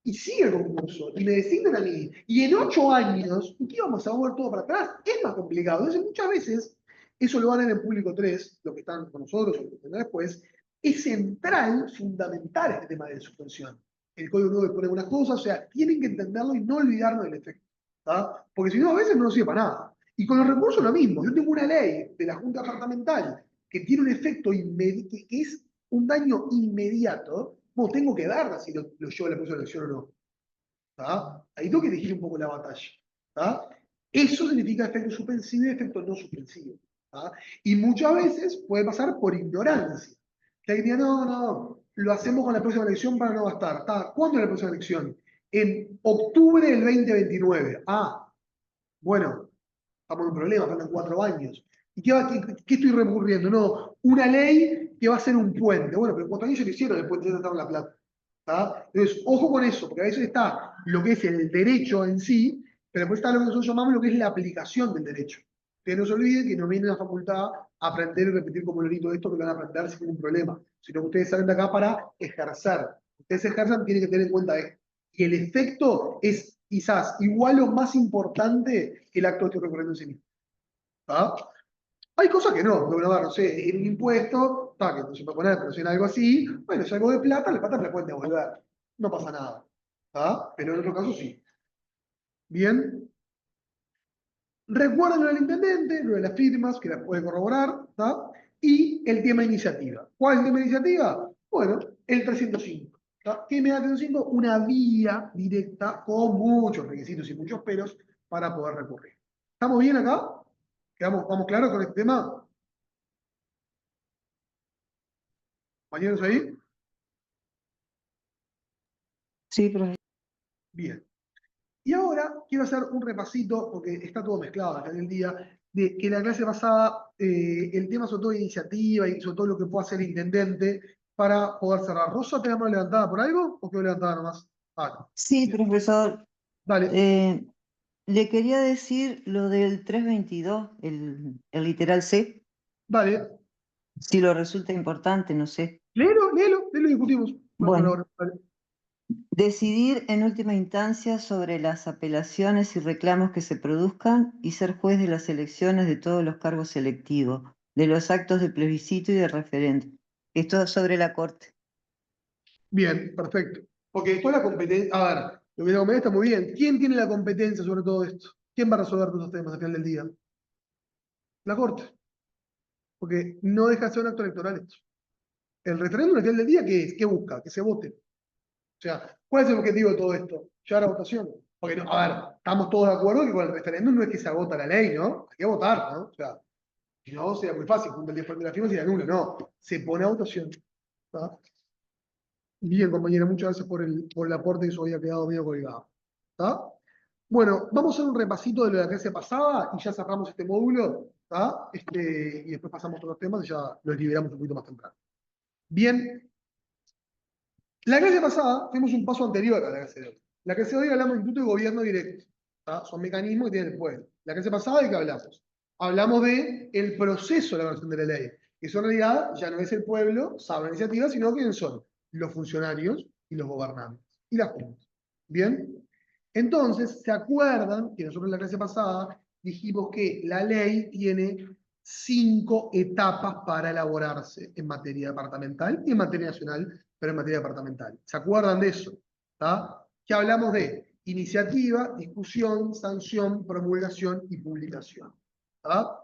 y sigue el concurso, y me designan a mí, y en 8 años, ¿y qué vamos a volver todo para atrás? Es más complicado. Entonces, muchas veces, eso lo van a ver en Público 3, los que están con nosotros, o los que tendrán después, es central, fundamental este tema de suspensión. El Código Nuevo pone algunas cosas, o sea, tienen que entenderlo y no olvidarnos del efecto. ¿Tá? Porque si no, a veces no nos sirve para nada. Y con los recursos lo mismo. Yo tengo una ley de la Junta Departamental que tiene un efecto que es un daño inmediato. No, tengo que darla si lo llevo a la próxima elección o no. ¿Tá? Ahí tengo que elegir un poco la batalla. ¿Tá? Eso significa efecto suspensivo y efecto no suspensivo. ¿Tá? Y muchas veces puede pasar por ignorancia. Que alguien diga, no, no, lo hacemos con la próxima elección para no gastar. ¿Tá? ¿Cuándo es la próxima elección? En octubre del 2029. Ah, bueno, estamos en un problema, faltan 4 años. ¿Y qué estoy recurriendo? No, una ley que va a ser un puente. Bueno, pero en 4 años ya lo hicieron, el puente ya está en La Plata. ¿Tá? Entonces, ojo con eso, porque a veces está lo que es el derecho en sí, Pero después está lo que nosotros llamamos lo que es la aplicación del derecho. Ustedes no se olviden que no viene a la facultad a aprender y repetir como lorito esto, que lo van a aprender sin ningún problema, sino que ustedes salen de acá para ejercer. Ustedes ejerzan, tienen que tener en cuenta esto. Y el efecto es quizás igual o más importante que el acto de este recorriendo en sí mismo. ¿Ah? Hay cosas que no, porque, no sé, en un impuesto, que no se puede poner, pero si en algo así, bueno, es algo de plata, la plata me la pueden devolver. No pasa nada. ¿Ah? Pero en otro caso sí. Bien. Recuerden lo del intendente, lo de las firmas, que las puede corroborar, ¿tá? Y el tema iniciativa. ¿Cuál es el tema iniciativa? Bueno, el 305. ¿Tá? ¿Qué me da el 305? Una vía directa con muchos requisitos y muchos peros para poder recurrir. ¿Estamos bien acá? ¿Estamos claros con este tema? ¿Compañeros ahí? Sí, profesor. Bien. Y ahora quiero hacer un repasito, porque está todo mezclado acá en el día, de que la clase pasada, el tema sobre todo de iniciativa y sobre todo lo que puede hacer el intendente para poder cerrar. ¿Rosa, te la mano levantada por algo o quedó levantada nomás? Ah, no. Sí, Bien. profesor. Dale, Le quería decir lo del 322, el literal C, dale. si lo resulta importante, no sé. Léelo y discutimos. Vamos a la Bueno, hora. Dale. decidir en última instancia sobre las apelaciones y reclamos que se produzcan y ser juez de las elecciones de todos los cargos selectivos, de los actos de plebiscito y de referendo. Esto sobre la Corte. Bien, perfecto. Porque después la competencia. A ver, lo que la competencia está muy bien. ¿Quién tiene la competencia sobre todo esto? ¿Quién va a resolver todos estos temas al final del día? La Corte. Porque no deja de ser un acto electoral esto. El referéndum al final del día, ¿qué es? ¿Qué busca? Que se vote. O sea, ¿cuál es el objetivo de todo esto? Llevar a votación. Porque, no, a ver, estamos todos de acuerdo que con el referéndum no es que se agota la ley, ¿no? Hay que votar, ¿no? O sea, si no, sería muy fácil, junta el 10% de la firma y la nula. No, se pone a votación. ¿Está? Bien, compañera, muchas gracias por el aporte, que eso había quedado medio colgado. ¿Está? Bueno, vamos a hacer un repasito de lo de la clase pasada y ya cerramos este módulo, ¿está? Y después pasamos a otros temas y ya los liberamos un poquito más temprano. Bien, la clase pasada fuimos un paso anterior a la clase de hoy. La clase de hoy hablamos de instituto de gobierno directo. ¿Tá? Son mecanismos que tiene el pueblo. La clase pasada, ¿de qué hablamos? Hablamos de el proceso de la elaboración de la ley. Que eso en realidad ya no es el pueblo, sabe la iniciativa, sino quiénes son los funcionarios y los gobernantes. Y las juntas. ¿Bien? Entonces, ¿se acuerdan que nosotros en la clase pasada dijimos que la ley tiene 5 etapas para elaborarse en materia departamental y en materia nacional, pero en materia departamental? ¿Se acuerdan de eso? ¿Tá? Que hablamos de iniciativa, discusión, sanción, promulgación y publicación. ¿Tá?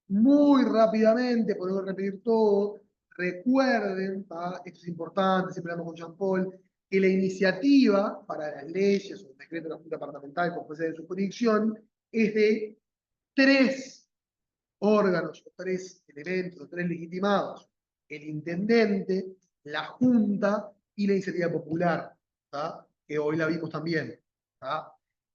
Muy rápidamente, podemos repetir todo, recuerden, ¿tá? Esto es importante, siempre hablamos con Jean Paul, que la iniciativa para las leyes o el decreto de la Junta Departamental con jueces de su jurisdicción es de 3 órganos o 3 elementos o 3 legitimados: el intendente, la junta y la iniciativa popular, ¿tá? Que hoy la vimos también. ¿Tá?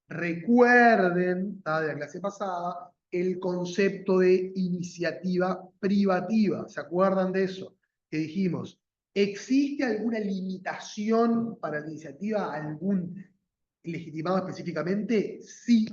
Recuerden, ¿tá? De la clase pasada, el concepto de iniciativa privativa. ¿Se acuerdan de eso? Que dijimos, ¿existe alguna limitación para la iniciativa, algún legitimado específicamente? Sí,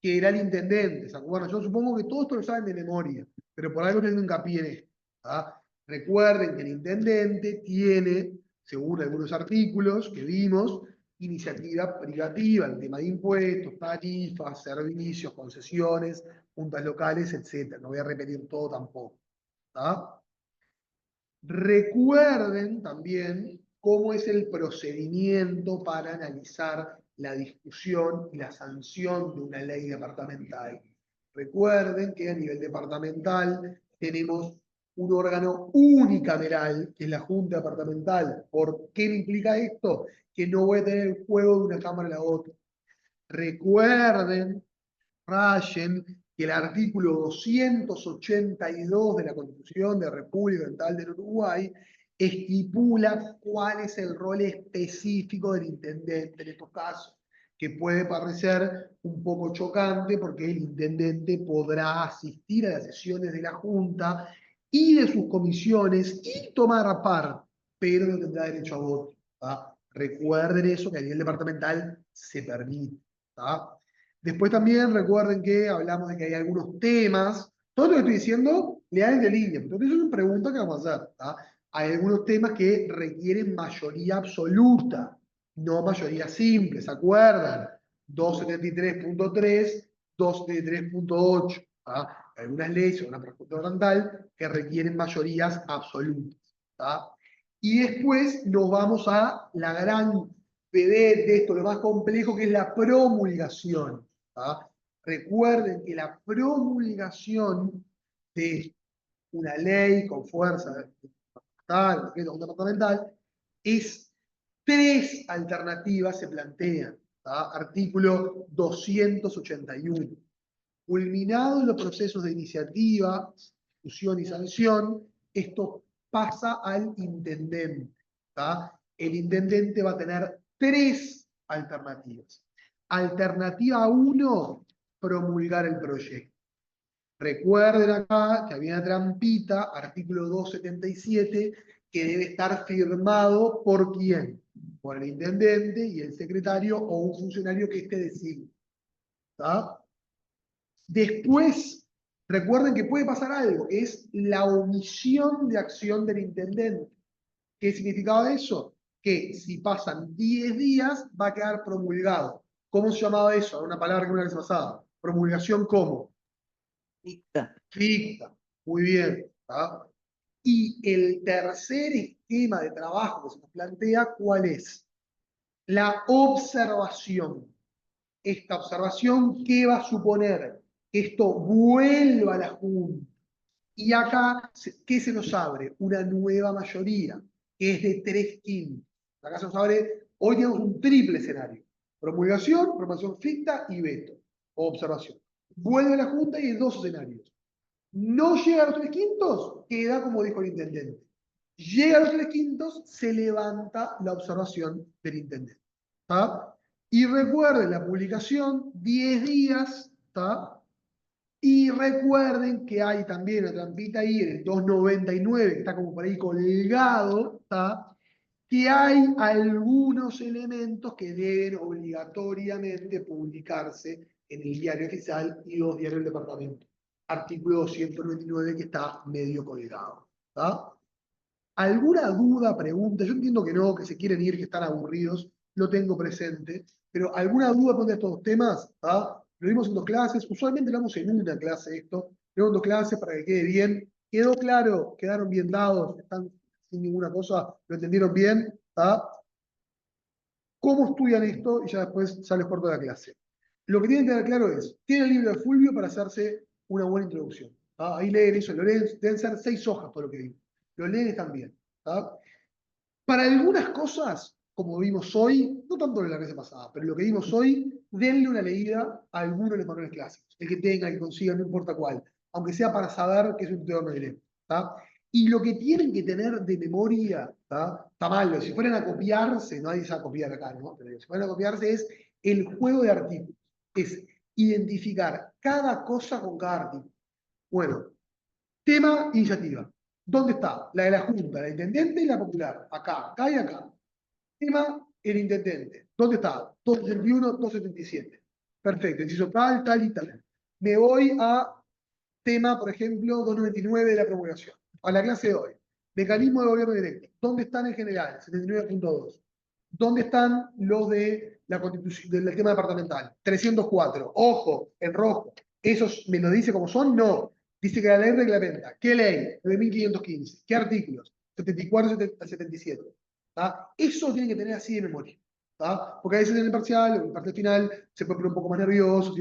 que era el intendente. ¿Se acuerdan? Yo supongo que todo esto lo saben de memoria, pero por algo tengo hincapié en esto. ¿Ah? Recuerden que el intendente tiene, según algunos artículos que vimos, iniciativa privativa, el tema de impuestos, tarifas, servicios, concesiones, juntas locales, etc. No voy a repetir todo tampoco. ¿Ah? Recuerden también cómo es el procedimiento para analizar la discusión y la sanción de una ley departamental. Recuerden que a nivel departamental tenemos un órgano unicameral, que es la Junta Departamental. ¿Por qué me implica esto? Que no voy a tener el juego de una cámara a la otra. Recuerden, rayen, que el artículo 282 de la Constitución de la República Oriental del Uruguay estipula cuál es el rol específico del intendente en estos casos, que puede parecer un poco chocante porque el intendente podrá asistir a las sesiones de la Junta y de sus comisiones y tomar parte, pero no tendrá derecho a voto. ¿Tá? Recuerden eso, que a nivel departamental se permite. ¿Tá? Después también recuerden que hablamos de que hay algunos temas. Todo lo que estoy diciendo, lean de línea. Entonces, es una pregunta que vamos a hacer. ¿Tá? Hay algunos temas que requieren mayoría absoluta, no mayoría simple. ¿Se acuerdan? 273.3, 273.8. ¿Tá? Algunas leyes o una pregunta oral que requieren mayorías absolutas. ¿Tá? Y después nos vamos a la gran bebé de esto, lo más complejo, que es la promulgación. ¿Tá? Recuerden que la promulgación de una ley con fuerza departamental es tres alternativas se plantean. ¿Tá? Artículo 281. Culminados los procesos de iniciativa, discusión y sanción, esto pasa al intendente. ¿Tá? El intendente va a tener tres alternativas. Alternativa 1, promulgar el proyecto. Recuerden acá que había una trampita, artículo 277, que debe estar firmado por quién, por el intendente y el secretario o un funcionario que esté designado. ¿Tá? Después, recuerden que puede pasar algo, que es la omisión de acción del intendente. ¿Qué significaba eso? Que si pasan 10 días va a quedar promulgado. ¿Cómo se llamaba eso? Una palabra que una vez pasada. Promulgación ¿cómo? Ficta. Ficta. Muy bien. ¿Tá? Y el tercer esquema de trabajo que se nos plantea, ¿cuál es? La observación. Esta observación, ¿qué va a suponer? Que esto vuelva a la Junta. Y acá, ¿qué se nos abre? Una nueva mayoría, que es de 3/5. Acá se nos abre, hoy tenemos un triple escenario. Promulgación ficta y veto, o observación. Vuelve a la Junta y hay dos escenarios. No llega a los 3/5, queda como dijo el intendente. Llega a los 3/5, se levanta la observación del intendente. ¿Tá? Y recuerden la publicación, 10 días, ¿tá? Y recuerden que hay también una trampita ahí en el 299, que está como por ahí colgado, ¿tá? Que hay algunos elementos que deben obligatoriamente publicarse en el diario oficial y los diarios del departamento. Artículo 299 que está medio colgado. ¿Tá? ¿Alguna duda, pregunta? Yo entiendo que no, que se quieren ir, que están aburridos, lo tengo presente, pero ¿alguna duda con estos temas? ¿Tá? Lo vimos en 2 clases, usualmente lo vamos en una clase esto, lo vimos en 2 clases para que quede bien. ¿Quedó claro? ¿Quedaron bien dados? ¿Están sin ninguna cosa? ¿Lo entendieron bien? ¿Tá? ¿Cómo estudian esto? Y ya después sales por toda la clase. Lo que tienen que tener claro es, tienen el libro de Fulvio para hacerse una buena introducción. ¿Tá? Ahí leen eso, lo leen, deben ser 6 hojas todo lo que digo. Lo leen están bien. ¿Tá? Para algunas cosas, como vimos hoy, no tanto en la clase pasada, pero lo que vimos hoy, denle una leída a alguno de los manuales clásicos. El que tenga, el que consiga, no importa cuál. Aunque sea para saber qué es un teorema directo. ¿Tá? Y lo que tienen que tener de memoria, está malo. Si fueran a copiarse, nadie se va a copiar acá, ¿no? Pero si fueran a copiarse es el juego de artículos. Es identificar cada cosa con cada artículo. Bueno, tema, iniciativa. ¿Dónde está? La de la Junta, la intendente y la popular. Acá y acá. Tema, el intendente. ¿Dónde está? 271, 277. Perfecto, inciso tal y tal. Me voy a tema, por ejemplo, 299 de la promulgación. A la clase de hoy. Mecanismo de gobierno directo. ¿Dónde están en general? 79.2. ¿Dónde están los de la constitución, del tema departamental? 304. Ojo, en rojo. ¿Esos me lo dice como son? No. Dice que la ley reglamenta. ¿Qué ley? 9515. ¿Qué artículos? 74 al 77. ¿Tá? Eso tienen que tener así de memoria. ¿Tá? Porque a veces en el parcial o en el parte final se puede poner un poco más nervioso.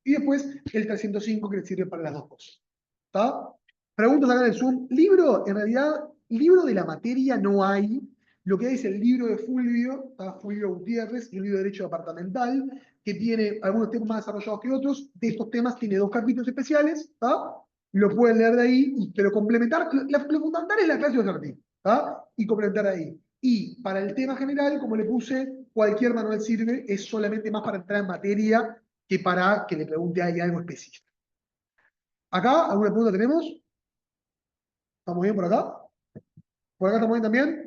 Y después el 305 que les sirve para las dos cosas. ¿Tá? Preguntas acá en el Zoom. Libro, en realidad, libro de la materia no hay. Lo que hay es el libro de Fulvio, ¿tá? Fulvio Gutiérrez, y el libro de Derecho Departamental, que tiene algunos temas más desarrollados que otros. De estos temas tiene 2 capítulos especiales. ¿Tá? Lo pueden leer de ahí, pero complementar. Lo fundamental es la clase de los artículos. ¿Tá? Y complementar ahí. Y para el tema general, como le puse, cualquier manual sirve, es solamente más para entrar en materia que para que le pregunte a alguien algo específico. ¿Acá alguna pregunta tenemos? ¿Estamos bien por acá? ¿Por acá estamos bien también?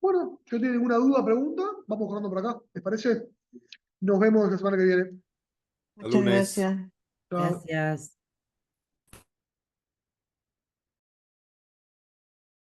Bueno, si no tiene ninguna duda, pregunta, vamos corriendo por acá. ¿Les parece? Nos vemos la semana que viene. Hasta Muchas lunes. gracias. Chao. Gracias.